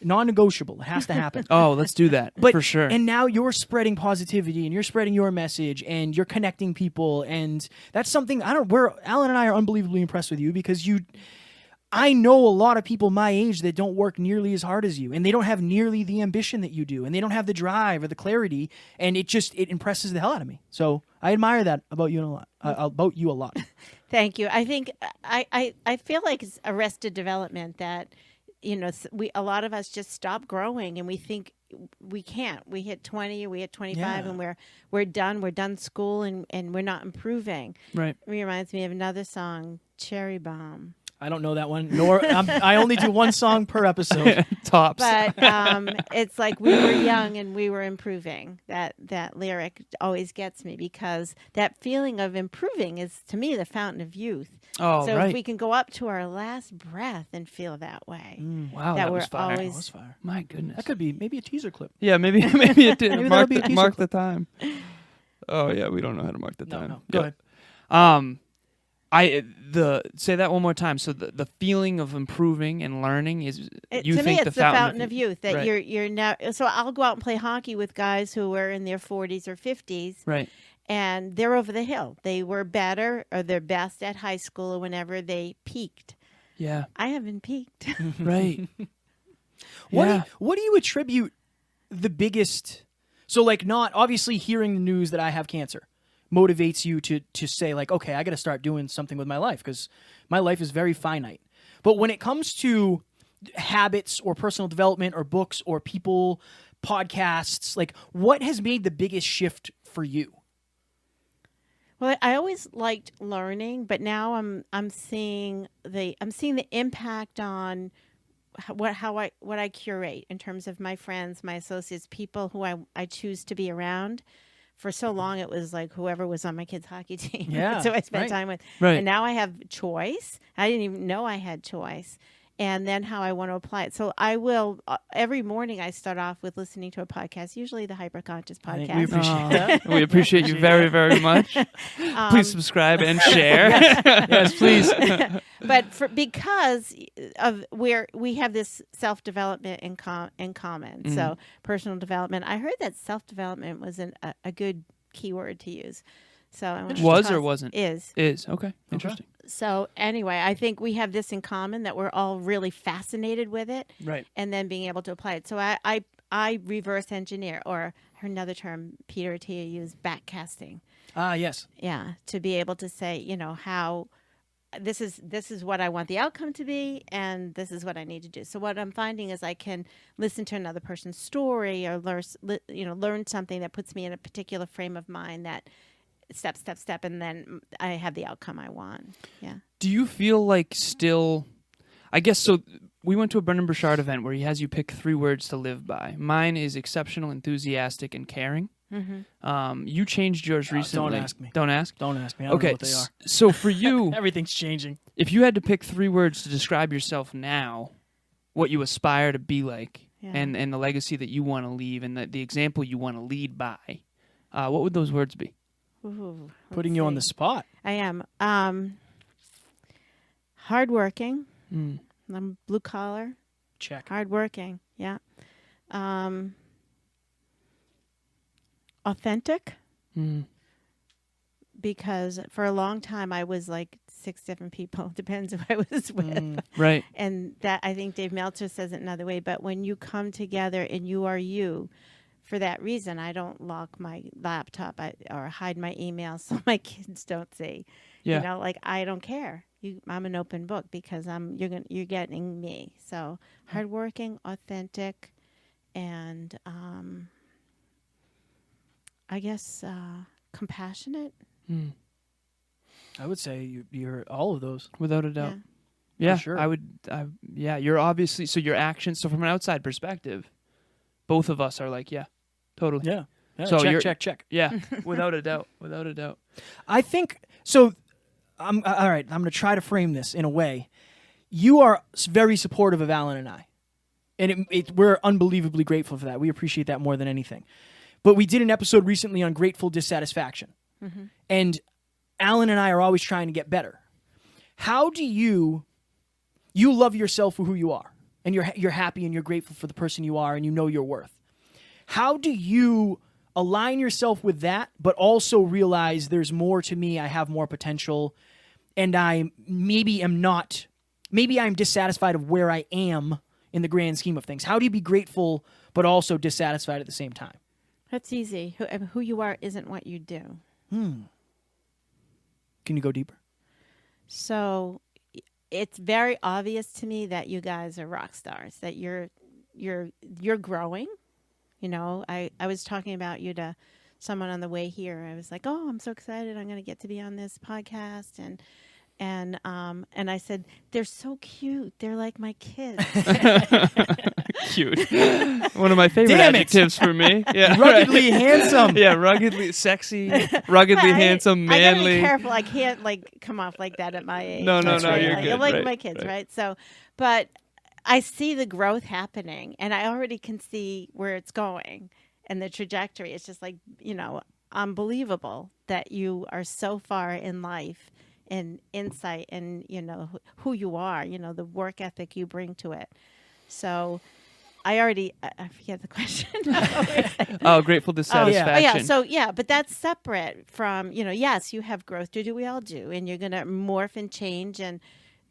Non-negotiable. It has to happen. Oh, let's do that. But, for sure. And now you're spreading positivity and you're spreading your message and you're connecting people. And that's something Alan and I are unbelievably impressed with you because I know a lot of people my age that don't work nearly as hard as you, and they don't have nearly the ambition that you do, and they don't have the drive or the clarity, and it impresses the hell out of me. So I admire that about you a lot. Thank you. I think I feel like it's arrested development that, a lot of us just stop growing and we think we can't. We hit 20 or we hit 25 and we're done. We're done school and we're not improving. Right. It reminds me of another song, Cherry Bomb. I don't know that one. Nor I only do one song per episode. Tops. But it's like we were young and we were improving. That lyric always gets me because that feeling of improving is, to me, the fountain of youth. Oh, so right. if we can go up to our last breath and feel that way, Wow, that that we're was fire. always That was fire. My goodness. That could be maybe a teaser clip. Yeah, maybe it did. Maybe mark that'll be a teaser mark the clip. time. Oh yeah, we don't know how to mark the No, time. no. Go ahead. Say that one more time. So the feeling of improving and learning is you to think me, it's the fountain of youth. That right. you're now. So I'll go out and play hockey with guys who were in their 40s or 50s, Right. and they're over the hill. They were better or their best at high school or whenever they peaked. Yeah. I haven't peaked. Right. What do you attribute the biggest? So like, not obviously hearing the news that I have cancer motivates you to say like, okay, I got to start doing something with my life because my life is very finite. But when it comes to habits or personal development or books or people, podcasts, like what has made the biggest shift for you? Well, I always liked learning, but now I'm seeing the impact on what I curate in terms of my friends, my associates, people who I choose to be around. For so long, it was like whoever was on my kids' hockey team. Yeah, That's who I spent right. time with. Right. And now I have choice. I didn't even know I had choice. And then how I want to apply it. So I will, every morning I start off with listening to a podcast, usually the Hyperconscious I think podcast. we appreciate that. We appreciate you very, very much. Please subscribe and share. Yes, please. But because of where we have this self-development in common, so personal development. I heard that self-development was a good keyword to use. So I want to Was or toss- wasn't? Is. Okay. Interesting. So anyway, I think we have this in common that we're all really fascinated with it, Right. and then being able to apply it. So I reverse engineer, or I heard another term Peter Attia used, backcasting. Ah, yes. Yeah, to be able to say, how this is what I want the outcome to be, and this is what I need to do. So what I'm finding is I can listen to another person's story or learn something that puts me in a particular frame of mind that step, and then I have the outcome I want. Yeah. Do you feel like still, I guess, so we went to a Brendan Burchard event where he has you pick 3 words to live by. Mine is exceptional, enthusiastic, and caring. Mm-hmm. You changed yours recently. Don't ask me. Don't ask? Don't ask me. I don't know what they are. So for you, Everything's changing. if you had to pick 3 words to describe yourself now, what you aspire to be like, Yeah. and the legacy that you want to leave, and the example you want to lead by, what would those words be? Ooh, Putting you on the spot. I am. Hardworking. Mm. I'm blue collar. Check. Hardworking. Yeah. Authentic. Mm. Because for a long time I was like 6 different people. Depends who I was with. Right. And that, I think Dave Meltzer says it another way, but when you come together and you are you, for that reason, I don't lock my laptop or hide my emails so my kids don't see. Yeah. You know, like I don't care. I'm an open book because you're getting me. So hardworking, authentic, and I guess compassionate. Mm. I would say you're all of those. Without a doubt. Yeah. Yeah, For sure. I would. Yeah, you're obviously, so your actions. So from an outside perspective, both of us are like, yeah, totally. Yeah. So you're- check. Yeah, without a doubt. Without a doubt. I think so. All right. I'm going to try to frame this in a way. You are very supportive of Alan and I, and we're unbelievably grateful for that. We appreciate that more than anything. But we did an episode recently on grateful dissatisfaction, and Alan and I are always trying to get better. How do you love yourself for who you are, and you're happy and you're grateful for the person you are, and you know your worth. How do you align yourself with that, but also realize there's more to me, I have more potential, and maybe I'm dissatisfied of where I am in the grand scheme of things? How do you be grateful, but also dissatisfied at the same time? That's easy. Who you are isn't what you do. Can you go deeper? So it's very obvious to me that you guys are rock stars, that you're growing. You know, I was talking about you to someone on the way here. I was like, oh, I'm so excited. I'm going to get to be on this podcast. And I said, they're so cute. They're like my kids. Cute. One of my favorite Damn it. adjectives for me. Yeah. Ruggedly handsome. Yeah, ruggedly sexy, ruggedly handsome, I gotta be manly. careful. I can't come off like that at my age. No, That's right. you're I good. like right, my kids, right? right? So, but I see the growth happening, and I already can see where it's going and the trajectory. It's just unbelievable that you are so far in life and insight and, who you are, the work ethic you bring to it. So I forget the question. Oh, grateful dissatisfaction. But that's separate from, yes, you have growth to do. We all do. And you're going to morph and change. And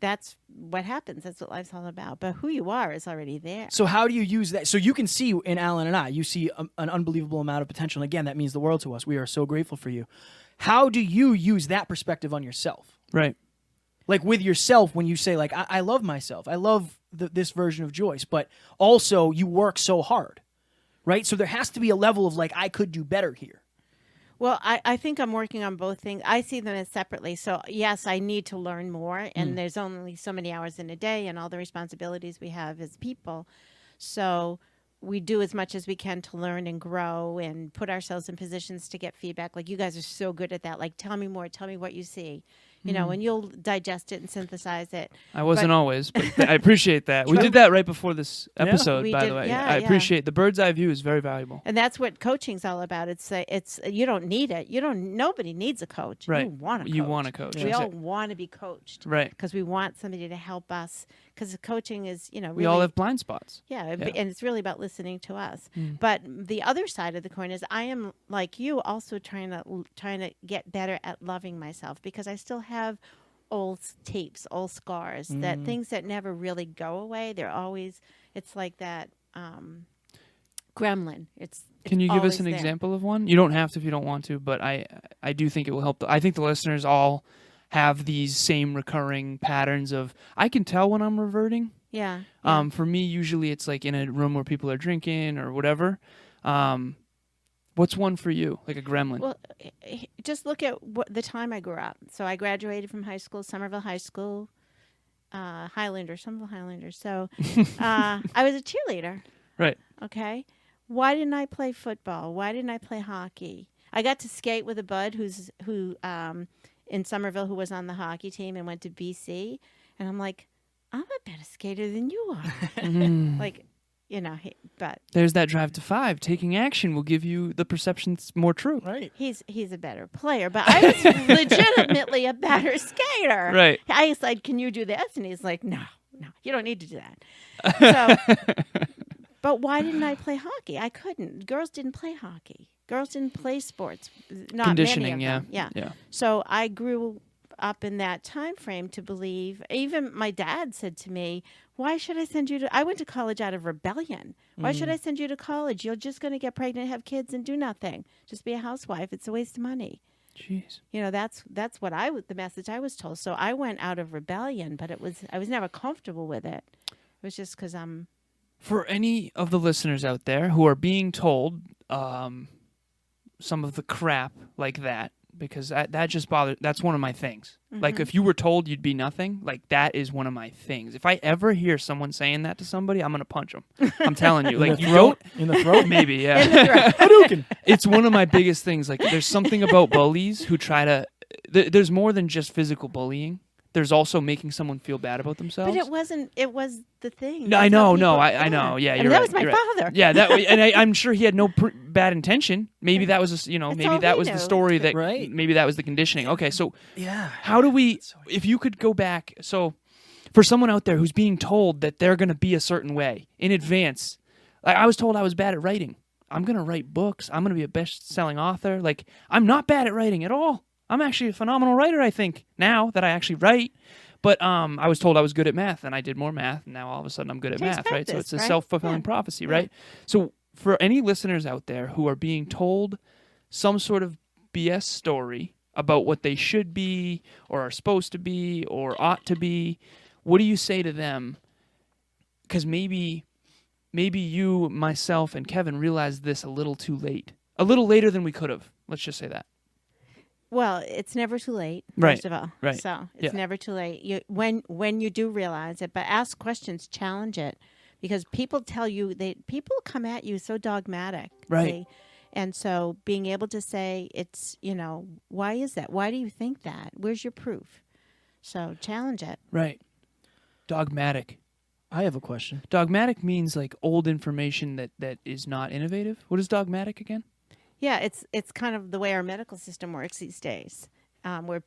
that's what happens. That's what life's all about. But who you are is already there. So how do you use that? So you can see in Alan and I, you see an unbelievable amount of potential. And again, that means the world to us. We are so grateful for you. How do you use that perspective on yourself? Right. Like with yourself, when you say, like, I love myself. I love this version of Joyce. But also, you work so hard, right? So there has to be a level of, like, I could do better here. Well, I think I'm working on both things. I see them as separately. So, yes, I need to learn more. And there's only so many hours in a day and all the responsibilities we have as people. So we do as much as we can to learn and grow and put ourselves in positions to get feedback. Like, you guys are so good at that. Like, tell me more. Tell me what you see. And you'll digest it and synthesize it. I wasn't always, but I appreciate that. We did that right before this episode, We by did, the way. yeah, I yeah. appreciate the bird's eye view is very valuable. And that's what coaching's all about. It's you don't need it. Nobody needs a coach. Right. You want a coach. You want a coach. We all want to be coached. Right. Because we want somebody to help us. Because coaching is, really, We all have blind spots. Yeah, Yeah. and it's really about listening to us. But the other side of the coin is I am like you, also trying to get better at loving myself, because I still have old tapes, old scars, that things that never really go away. They're always, it's like that gremlin. Can you give us always an there. example of one? You don't have to if you don't want to, but I do think it will help. I think the listeners all have these same recurring patterns of, I can tell when I'm reverting. Yeah. For me, usually it's like in a room where people are drinking or whatever. What's one for you, like a gremlin? Well, just look at the time I grew up. So I graduated from high school, Somerville High School, Somerville Highlanders. So I was a cheerleader. Right. Okay. Why didn't I play football? Why didn't I play hockey? I got to skate with a bud who in Somerville who was on the hockey team and went to BC, and I'm like, I'm a better skater than you are. Like, but there's that drive to 5. Taking action will give you the perception that's more true. Right. he's a better player, but I was legitimately a better skater. Right. I said, "Can you do this?" And he's like, "No, you don't need to do that." So, but why didn't I play hockey? I couldn't. Girls didn't play hockey. Girls didn't play sports. Not Conditioning, many of them. yeah. So I grew up in that time frame to believe. Even my dad said to me, "Why should I send you to?" I went to college out of rebellion. Why should I send you to college? You're just going to get pregnant, have kids, and do nothing. Just be a housewife. It's a waste of money. Jeez. That's what the message I was told. So I went out of rebellion, but I was never comfortable with it. It was just because I'm. For any of the listeners out there who are being told some of the crap like that, because that just bothers. That's one of my things. Like if you were told you'd be nothing, like that is one of my things. If I ever hear someone saying that to somebody, I'm gonna punch them. I'm telling you. Like you don't in the throat, maybe, yeah. Hadouken. It's one of my biggest things. Like there's something about bullies who try to. There's more than just physical bullying. There's also making someone feel bad about themselves. But it wasn't. It was the thing. No, I That's how know. people- No, I know. Yeah, And you're that right. was my you're right. father. Yeah, and I'm sure he had no bad intention. Maybe that was, That's maybe all that he was the knew. story that, Right. maybe that was the conditioning. Okay, so Yeah. how do we, if you could go back, so for someone out there who's being told that they're going to be a certain way in advance, like I was told I was bad at writing. I'm going to write books. I'm going to be a best-selling author. Like I'm not bad at writing at all. I'm actually a phenomenal writer, I think, now that I actually write. But I was told I was good at math, and I did more math, and now all of a sudden I'm good at Takes math, right? So practice, it's a right? self-fulfilling Yeah. prophecy, right? So for any listeners out there who are being told some sort of BS story about what they should be or are supposed to be or ought to be, what do you say to them? Because maybe you, myself, and Kevin realized this a little too late. A little later than we could have. Let's just say that. Well, it's never too late. Right, First of all, right. So it's Yeah. never too late. When you do realize it, but ask questions, challenge it, because people tell you people come at you so dogmatic. Right. And so being able to say it's why is that? Why do you think that? Where's your proof? So challenge it. Right. Dogmatic. I have a question. Dogmatic means like old information that is not innovative. What is dogmatic again? Yeah, it's kind of the way our medical system works these days, where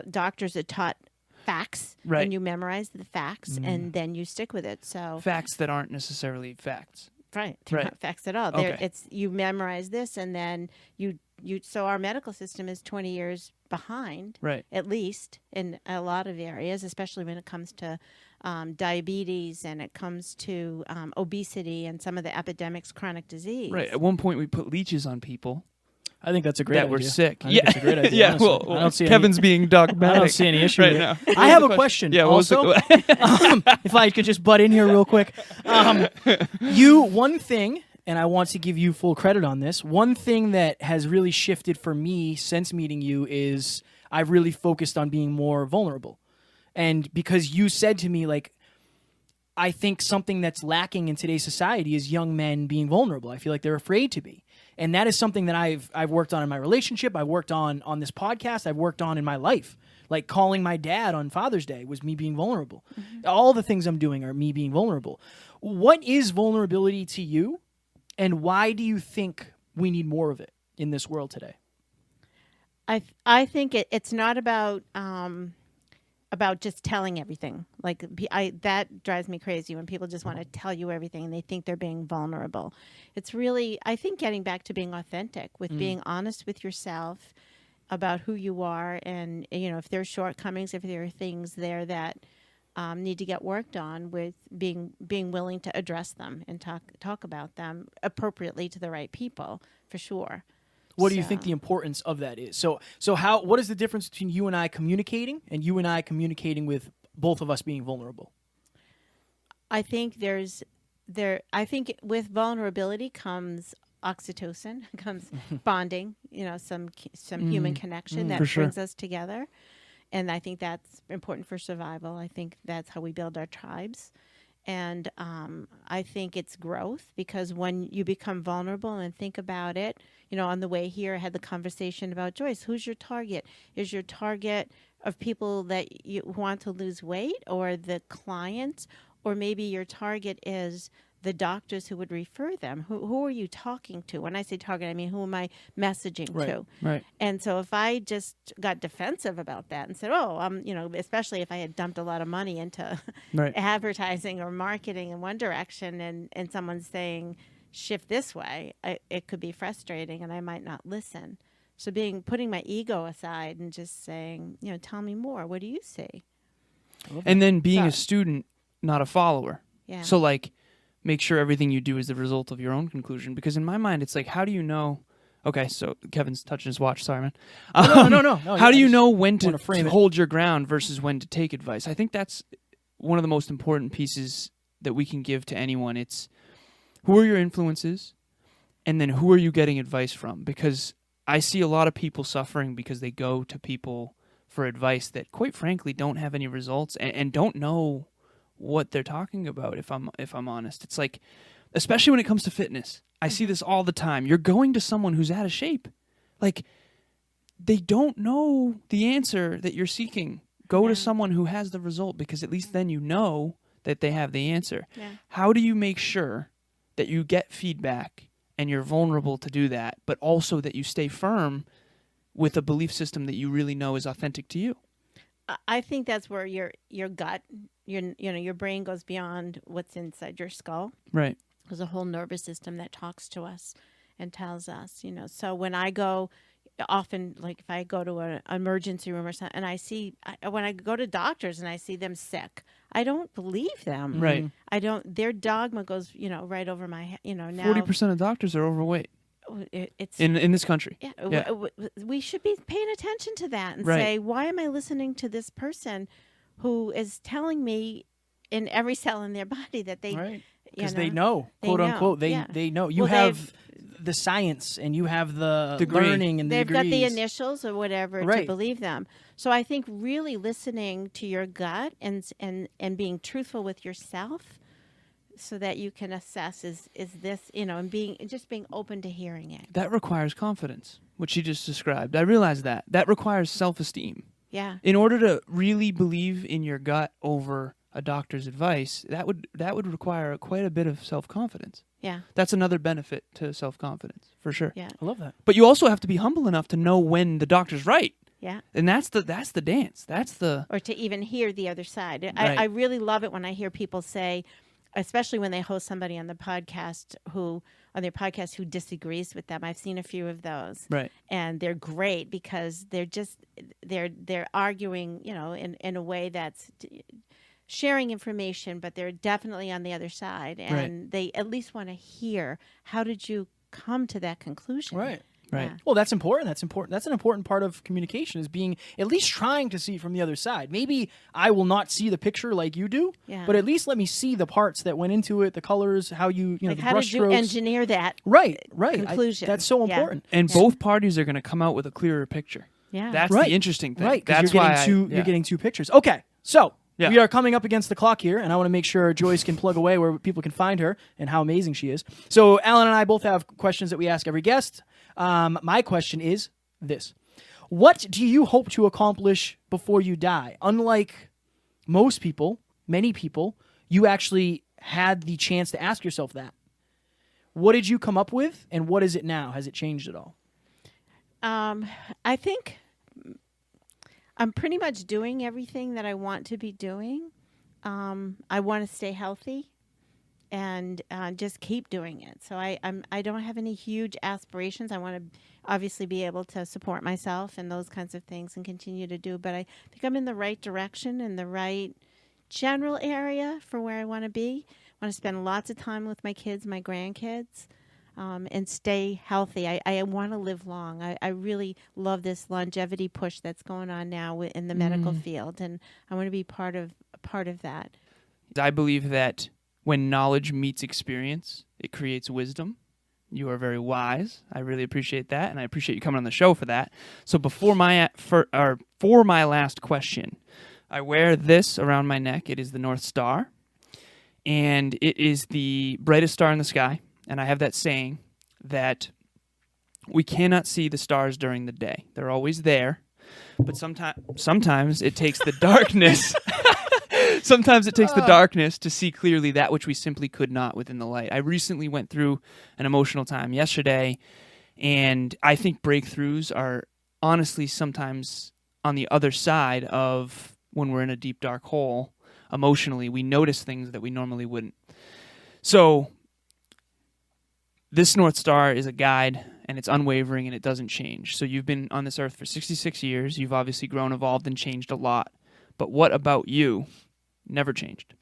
doctors are taught facts, Right. and you memorize the facts, and then you stick with it. So Facts that aren't necessarily facts. right, they're Right. not facts at all. Okay. It's you memorize this, and then you. So our medical system is 20 years behind, Right. at least in a lot of areas, especially when it comes to diabetes and it comes to obesity and some of the epidemics, chronic disease. Right. At one point, we put leeches on people I think that's a great that idea. were sick. I think it's a great idea. yeah. honestly. Well, I don't see Kevin's being I dogmatic. don't see any issue right with now. it. I have a question. Yeah. What was Also, the, if I could just butt in here real quick. One thing, and I want to give you full credit on this, one thing that has really shifted for me since meeting you is I've really focused on being more vulnerable. And because you said to me, like, I think something that's lacking in today's society is young men being vulnerable. I feel like they're afraid to be. And that is something that I've worked on in my relationship. I've worked on this podcast. I've worked on in my life. Like calling my dad on Father's Day was me being vulnerable. All the things I'm doing are me being vulnerable. What is vulnerability to you? And why do you think we need more of it in this world today? I think it's not about just telling everything. Like that drives me crazy when people just want to tell you everything and they think they're being vulnerable. It's really, I think, getting back to being authentic, with being honest with yourself about who you are, and if there's shortcomings, if there are things there that need to get worked on, with being willing to address them and talk about them appropriately to the right people, for sure. What do you think the importance of that is? So what is the difference between you and I communicating and you and I communicating with both of us being vulnerable? I think I think with vulnerability comes oxytocin, comes bonding, some human connection that brings us together. And I think that's important for survival. I think that's how we build our tribes. And I think it's growth, because when you become vulnerable and think about it, on the way here, I had the conversation about Joyce. Who's your target? Is your target of people that you want to lose weight, or the clients? Or maybe your target is the doctors who would refer them. Who are you talking to? When I say target, I mean, who am I messaging to? Right. And so if I just got defensive about that and said, especially if I had dumped a lot of money into advertising or marketing in one direction, and someone's saying, shift this way, it could be frustrating and I might not listen. So putting my ego aside and just saying, tell me more. What do you see? And then being a student, not a follower. Yeah. So make sure everything you do is the result of your own conclusion. Because in my mind, it's like, how do you know? Okay, so Kevin's touching his watch. Sorry, man. No. How do you know when to frame it. hold your ground versus when to take advice? I think that's one of the most important pieces that we can give to anyone. It's who are your influences, and then who are you getting advice from? Because I see a lot of people suffering because they go to people for advice that, quite frankly, don't have any results and don't know what they're talking about. If I'm honest, it's like, especially when it comes to fitness, I see this all the time. You're going to someone who's out of shape, like they don't know the answer that you're seeking. Go to someone who has the result, because at least then you know that they have the answer. Yeah. How do you make sure that you get feedback and you're vulnerable to do that, but also that you stay firm with a belief system that you really know is authentic to you? I think that's where your gut, your brain goes beyond what's inside your skull. Right. There's a whole nervous system that talks to us and tells us, So when I go, often, like if I go to an emergency room or something, and when I go to doctors and I see them sick, I don't believe them. Right. Their dogma goes, right over my head. Now 40% of doctors are overweight. It's in this country. Yeah. We should be paying attention to that and say, why am I listening to this person who is telling me in every cell in their body that they, because they know, quote unquote, they know. You have the science and you have the learning and the they've degrees. got the initials or whatever to believe them. So I think really listening to your gut and being truthful with yourself, so that you can assess is this, and being open to hearing it. That requires confidence, which you just described. I realize that requires self-esteem. Yeah. In order to really believe in your gut over a doctor's advice, that would require quite a bit of self-confidence. Yeah. That's another benefit to self-confidence, for sure. Yeah. I love that. But you also have to be humble enough to know when the doctor's right. Yeah. And that's the dance. Or to even hear the other side. Right. I really love it when I hear people say, especially when they host somebody on their podcast who disagrees with them. I've seen a few of those. Right. And they're great because they're arguing, in a way that's sharing information, but they're definitely on the other side. And they at least want to hear, how did you come to that conclusion? Right. Right. Yeah. Well, that's important. That's important. That's an important part of communication, is being at least trying to see it from the other side. Maybe I will not see the picture like you do, but at least let me see the parts that went into it, the colors, how you know, like the how brush did you strokes. engineer that conclusion? That's so important. And both parties are going to come out with a clearer picture. Yeah. That's the interesting thing. Right. That's you're why you're getting two pictures. Okay. So Yeah. we are coming up against the clock here, and I want to make sure Joyce can plug away where people can find her and how amazing she is. So Alan and I both have questions that we ask every guest. My question is this. What do you hope to accomplish before you die? Unlike most people, many people, you actually had the chance to ask yourself that. What did you come up with, and what is it now? Has it changed at all? I think I'm pretty much doing everything that I want to be doing. I want to stay healthy and just keep doing it. So I don't have any huge aspirations. I want to obviously be able to support myself and those kinds of things and continue to do. But I think I'm in the right direction, in the right general area for where I want to be. I want to spend lots of time with my kids, my grandkids. and stay healthy. I want to live long. I really love this longevity push that's going on now in the medical field, and I want to be part of that. I believe that when knowledge meets experience, it creates wisdom. You are very wise. I really appreciate that, and I appreciate you coming on the show for that. So for my last question, I wear this around my neck. It is the North Star, and it is the brightest star in the sky. And I have that saying that we cannot see the stars during the day. They're always there, but sometimes it takes the darkness. Sometimes it takes the darkness to see clearly that which we simply could not within the light. I recently went through an emotional time yesterday, and I think breakthroughs are honestly sometimes on the other side of when we're in a deep, dark hole. Emotionally, we notice things that we normally wouldn't. So this North Star is a guide, and it's unwavering, and it doesn't change. So you've been on this earth for 66 years. You've obviously grown, evolved, and changed a lot. But what about you never changed?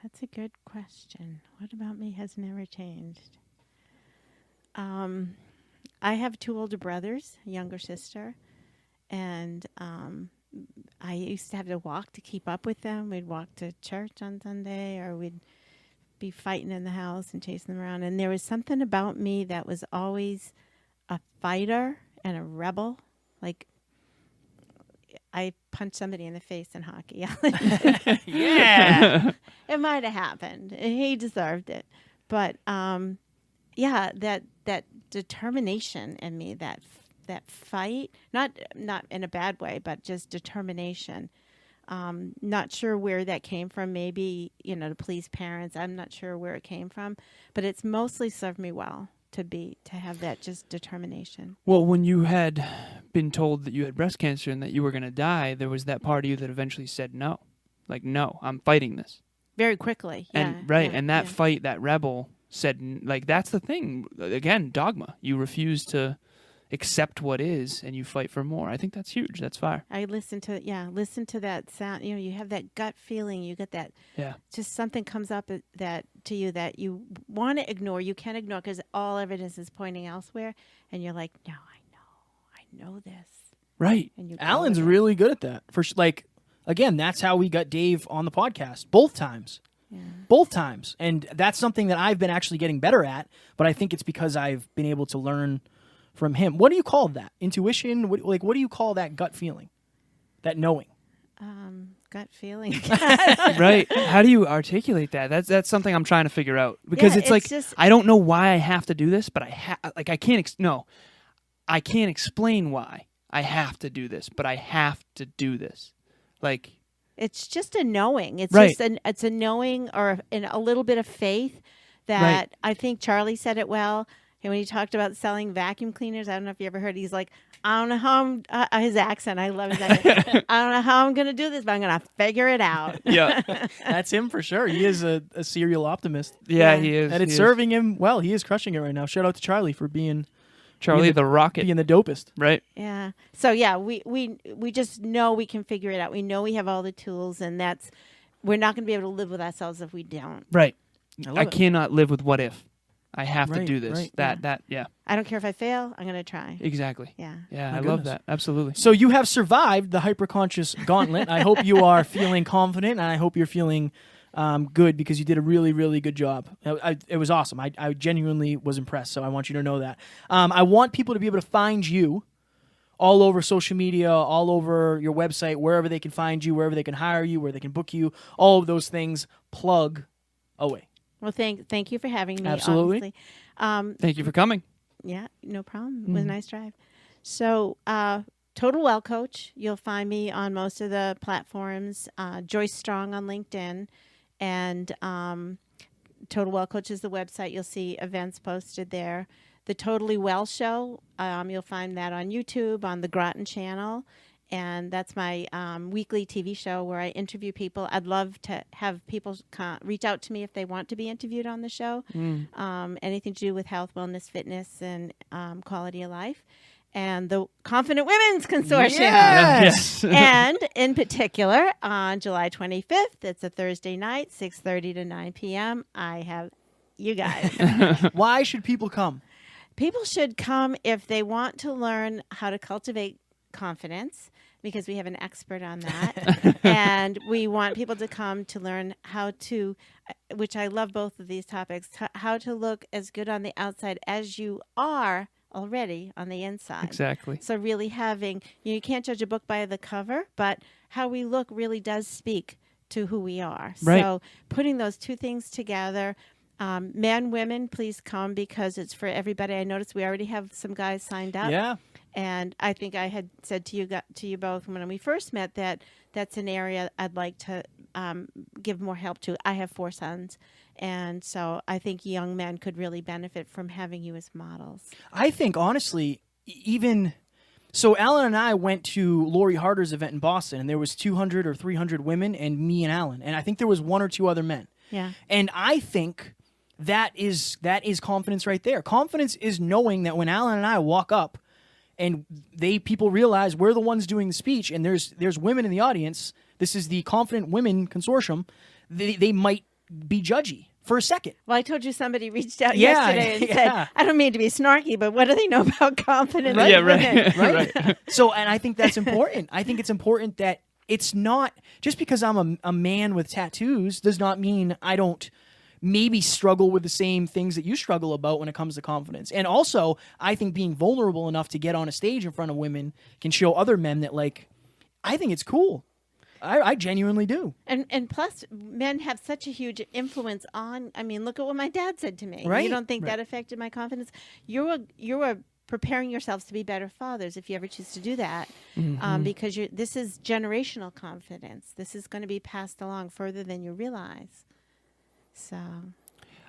That's a good question. What about me has never changed? I have 2 older brothers, a younger sister, and I used to have to walk to keep up with them. We'd walk to church on Sunday, or we'd be fighting in the house and chasing them around. And there was something about me that was always a fighter and a rebel. Like, I punched somebody in the face in hockey. Yeah. It might have happened. He deserved it. But yeah, that determination in me, that fight, not in a bad way, but just determination. Not sure where that came from. Maybe, to please parents. I'm not sure where it came from, but it's mostly served me well to have that just determination. Well, when you had been told that you had breast cancer and that you were going to die, there was that part of you that eventually said no. Like, no, I'm fighting this. Very quickly. And that fight, that rebel said, like, that's the thing. Again, dogma. You refuse to accept what is, and you fight for more. I think that's huge. That's fire. I listen to that sound. You have that gut feeling. You get that. Yeah. Just something comes up that to you that you want to ignore. You can't ignore because all evidence is pointing elsewhere, and you're like, no, I know this. Right. And Alan's really good at that. Again, that's how we got Dave on the podcast both times. Yeah. Both times. And that's something that I've been actually getting better at, but I think it's because I've been able to learn from him. What do you call that? Intuition? What do you call that gut feeling? That knowing? Gut feeling. Right. How do you articulate that? That's something I'm trying to figure out. Because it's just, I don't know why I have to do this, but I can't explain why I have to do this, but I have to do this. Like, it's just a knowing. It's right. It's a knowing or a little bit of faith that right. I think Charlie said it well. And when he talked about selling vacuum cleaners, I don't know if you ever heard, he's like, I don't know how his accent, I love his accent. I don't know how I'm going to do this, but I'm going to figure it out. Yeah. That's him for sure. He is a serial optimist. Yeah, he is. And it's serving him well. He is crushing it right now. Shout out to Charlie for being the rocket. Being the dopest. Right. Yeah. So, yeah, we just know we can figure it out. We know we have all the tools, and we're not going to be able to live with ourselves if we don't. Right. I it. cannot live with what if. I have to Right, do this. right. Yeah. I don't care if I fail. I'm going to try. Exactly. Yeah. Yeah, My I goodness. love that. Absolutely. So you have survived the hyperconscious gauntlet. I hope you are feeling confident, and I hope you're feeling good because you did a really, really good job. It was awesome. I genuinely was impressed, so I want you to know that. I want people to be able to find you all over social media, all over your website, wherever they can find you, wherever they can hire you, where they can book you, all of those things. Plug away. Well, thank you for having me. Absolutely. Obviously. Thank you for coming. Yeah, no problem. It was a nice drive. So, Total Well Coach, you'll find me on most of the platforms. Joyce Strong on LinkedIn, and Total Well Coach is the website. You'll see events posted there. The Totally Well Show, you'll find that on YouTube, on the Groton Channel. And that's my weekly TV show where I interview people. I'd love to have people reach out to me if they want to be interviewed on the show. Anything to do with health, wellness, fitness, and quality of life. and the Confident Women's Consortium. Yes. And in particular, on July 25th, it's a Thursday night, 6:30 to 9 p.m. I have you guys. Why should people come? People should come if they want to learn how to cultivate confidence, because we have an expert on that. And we want people to come to learn how to, which I love both of these topics, how to look as good on the outside as you are already on the inside. Exactly. So really having, you can't judge a book by the cover, but how we look really does speak to who we are. Right. So putting those two things together, men, women, please come, because it's for everybody. I noticed we already have some guys signed up. Yeah. And I think I had said to you both when we first met that that's an area I'd like to give more help to. I have 4 sons, and so I think young men could really benefit from having you as models. I think, honestly, even... So Alan and I went to Lori Harder's event in Boston, and there was 200 or 300 women and me and Alan. And I think there was 1 or 2 other men. Yeah. And I think that is confidence right there. Confidence is knowing that when Alan and I walk up, and people realize we're the ones doing the speech, and there's women in the audience. This is the Confident Women Consortium. They might be judgy for a second. Well, I told you somebody reached out Yeah, yesterday and yeah. said, I don't mean to be snarky, but what do they know about confidence? Right. Yeah, right. women? Right. So, and I think that's important. I think it's important that it's not just because I'm a man with tattoos does not mean I don't maybe struggle with the same things that you struggle about when it comes to confidence. And also, I think being vulnerable enough to get on a stage in front of women can show other men that, like, I think it's cool. I genuinely do. And plus, men have such a huge influence on, I mean, look at what my dad said to me. Right, You don't think right. that affected my confidence? You're preparing yourselves to be better fathers if you ever choose to do that, because this is generational confidence. This is going to be passed along further than you realize. So,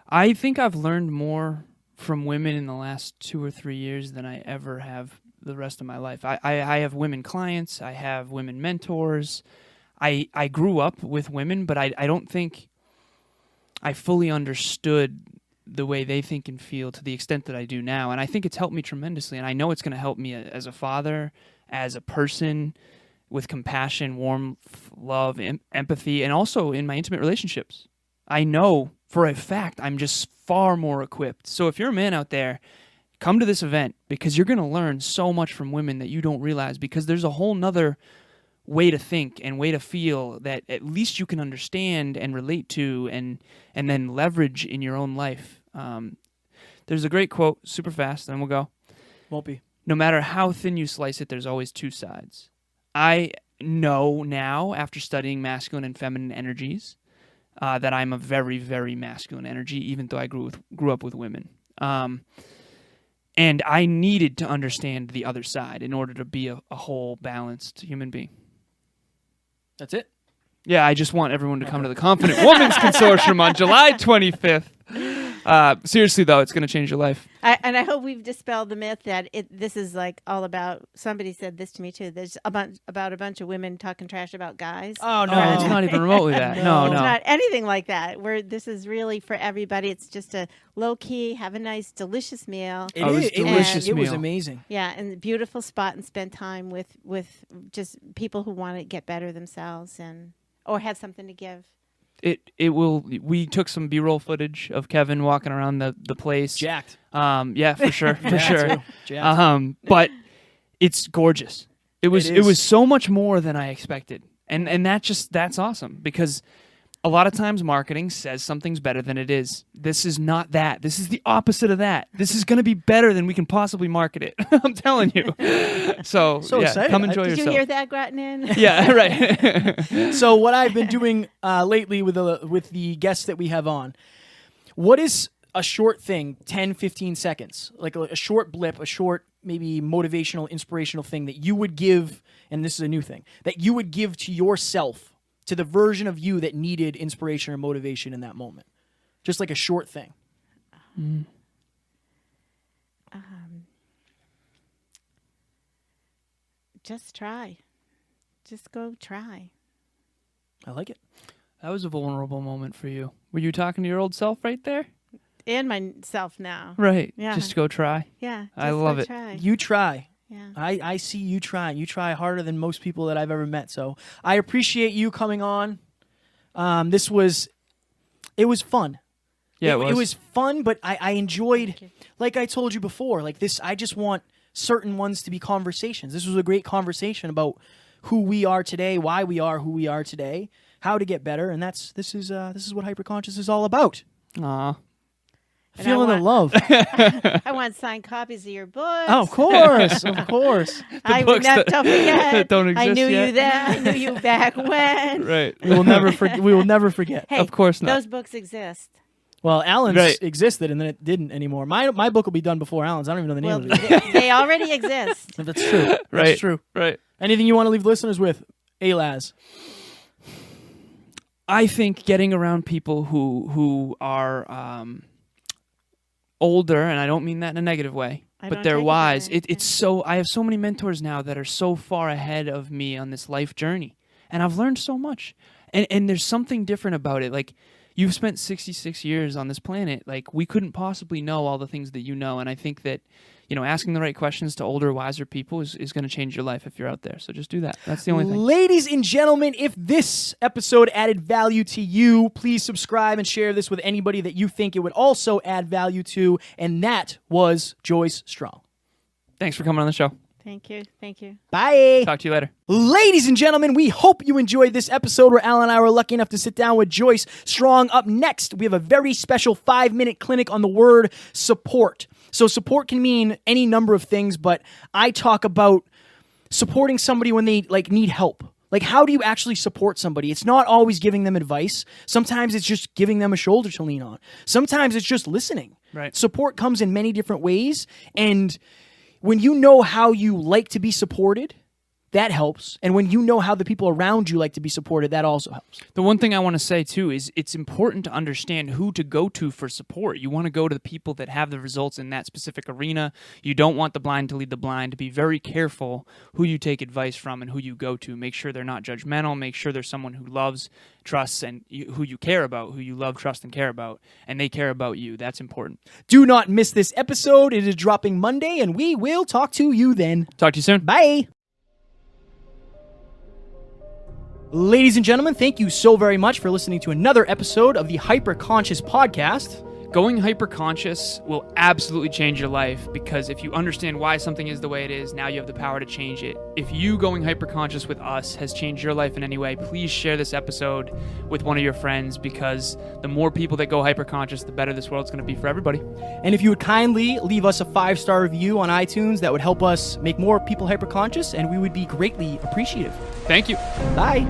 I think I've learned more from women in the last 2 or 3 years than I ever have the rest of my life. I have women clients. I have women mentors. I grew up with women, but I don't think I fully understood the way they think and feel to the extent that I do now. And I think it's helped me tremendously. And I know it's going to help me as a father, as a person, with compassion, warmth, love, empathy, and also in my intimate relationships. I know for a fact I'm just far more equipped. So if you're a man out there, come to this event, because you're going to learn so much from women that you don't realize, because there's a whole nother way to think and way to feel that at least you can understand and relate to and then leverage in your own life. There's a great quote, super fast, then we'll go. Won't be. No matter how thin you slice it, there's always 2 sides. I know now, after studying masculine and feminine energies, that I'm a very, very masculine energy, even though I grew up with women. And I needed to understand the other side in order to be a whole, balanced human being. That's it. Yeah, I just want everyone to come to the Confident Women's Consortium on July 25th. Seriously, though, it's going to change your life. and I hope we've dispelled the myth that this is like all about, somebody said this to me too, there's about a bunch of women talking trash about guys. Oh, no. No, it's not even remotely that. No, It's no. not anything like that. This is really for everybody. It's just a low-key, have a nice, delicious meal. It Oh, it was is. delicious It was meal. amazing. Yeah, and a beautiful spot, and spend time with just people who want to get better themselves or have something to give. It will. We took some B-roll footage of Kevin walking around the place. Jacked. Yeah, for sure, for Yeah, sure. too. Jacked. But it's gorgeous. It is. was so much more than I expected, and that's awesome, because a lot of times marketing says something's better than it is. This is not that. This is the opposite of that. This is going to be better than we can possibly market it. I'm telling you. So yeah, excited. come enjoy Did yourself. you hear that, Groton? Yeah, right. So what I've been doing lately with the guests that we have on, what is a short thing, 10, 15 seconds, like a short blip, a short maybe motivational, inspirational thing that you would give, and this is a new thing, that you would give to yourself, to the version of you that needed inspiration or motivation in that moment? Just like a short thing. Just try. Just go try. I like it. That was a vulnerable moment for you. Were you talking to your old self right there? And myself now. Right. Yeah. Just go try. Yeah. I just love go it. Try. You try. Yeah. I see you trying. You try harder than most people that I've ever met. So I appreciate you coming on. It was fun. Yeah, It was fun, but I enjoyed, like I told you before, like this, I just want certain ones to be conversations. This was a great conversation about who we are today, why we are who we are today, how to get better, and this is what hyperconscious is all about. Aw. And Feeling the love. I want signed copies of your books. Oh, of course, of course. I books don't that- forget. that don't I exist knew yet. you then. I knew you back when. Right. We will never forget. We will never forget. Hey, Of course not. Those books exist. Well, Alan's Right. existed, and then it didn't anymore. My book will be done before Alan's. I don't even know the name Well, of it. they already exist. That's true. Right. That's true. Right. Anything you want to leave listeners with, Alaz? I think getting around people who are older, and I don't mean that in a negative way, I but don't they're take it wise. that way. It's so I have so many mentors now that are so far ahead of me on this life journey, and I've learned so much. And there's something different about it. Like, you've spent 66 years on this planet. Like, we couldn't possibly know all the things that you know, and I think that, asking the right questions to older, wiser people is going to change your life if you're out there. So just do that. That's the only thing. Ladies and gentlemen, if this episode added value to you, please subscribe and share this with anybody that you think it would also add value to. And that was Joyce Strong. Thanks for coming on the show. Thank you. Thank you. Bye. Talk to you later. Ladies and gentlemen, we hope you enjoyed this episode where Alan and I were lucky enough to sit down with Joyce Strong. Up next, we have a very special 5-minute clinic on the word support. So support can mean any number of things, but I talk about supporting somebody when they need help. Like, how do you actually support somebody? It's not always giving them advice. Sometimes it's just giving them a shoulder to lean on. Sometimes it's just listening. Right. Support comes in many different ways, and when you know how you like to be supported, that helps. And when you know how the people around you like to be supported, that also helps. The one thing I want to say, too, is it's important to understand who to go to for support. You want to go to the people that have the results in that specific arena. You don't want the blind to lead the blind. To be very careful who you take advice from and who you go to. Make sure they're not judgmental. Make sure they're someone who loves, trusts, and who you care about, who you love, trust, and care about. And they care about you. That's important. Do not miss this episode. It is dropping Monday, and we will talk to you then. Talk to you soon. Bye. Ladies and gentlemen, thank you so very much for listening to another episode of the Hyper Conscious Podcast. Going hyper-conscious will absolutely change your life, because if you understand why something is the way it is, now you have the power to change it. If you going hyper-conscious with us has changed your life in any way, please share this episode with one of your friends, because the more people that go hyper-conscious, the better this world's going to be for everybody. And if you would kindly leave us a 5-star review on iTunes, that would help us make more people hyper-conscious, and we would be greatly appreciative. Thank you. Bye.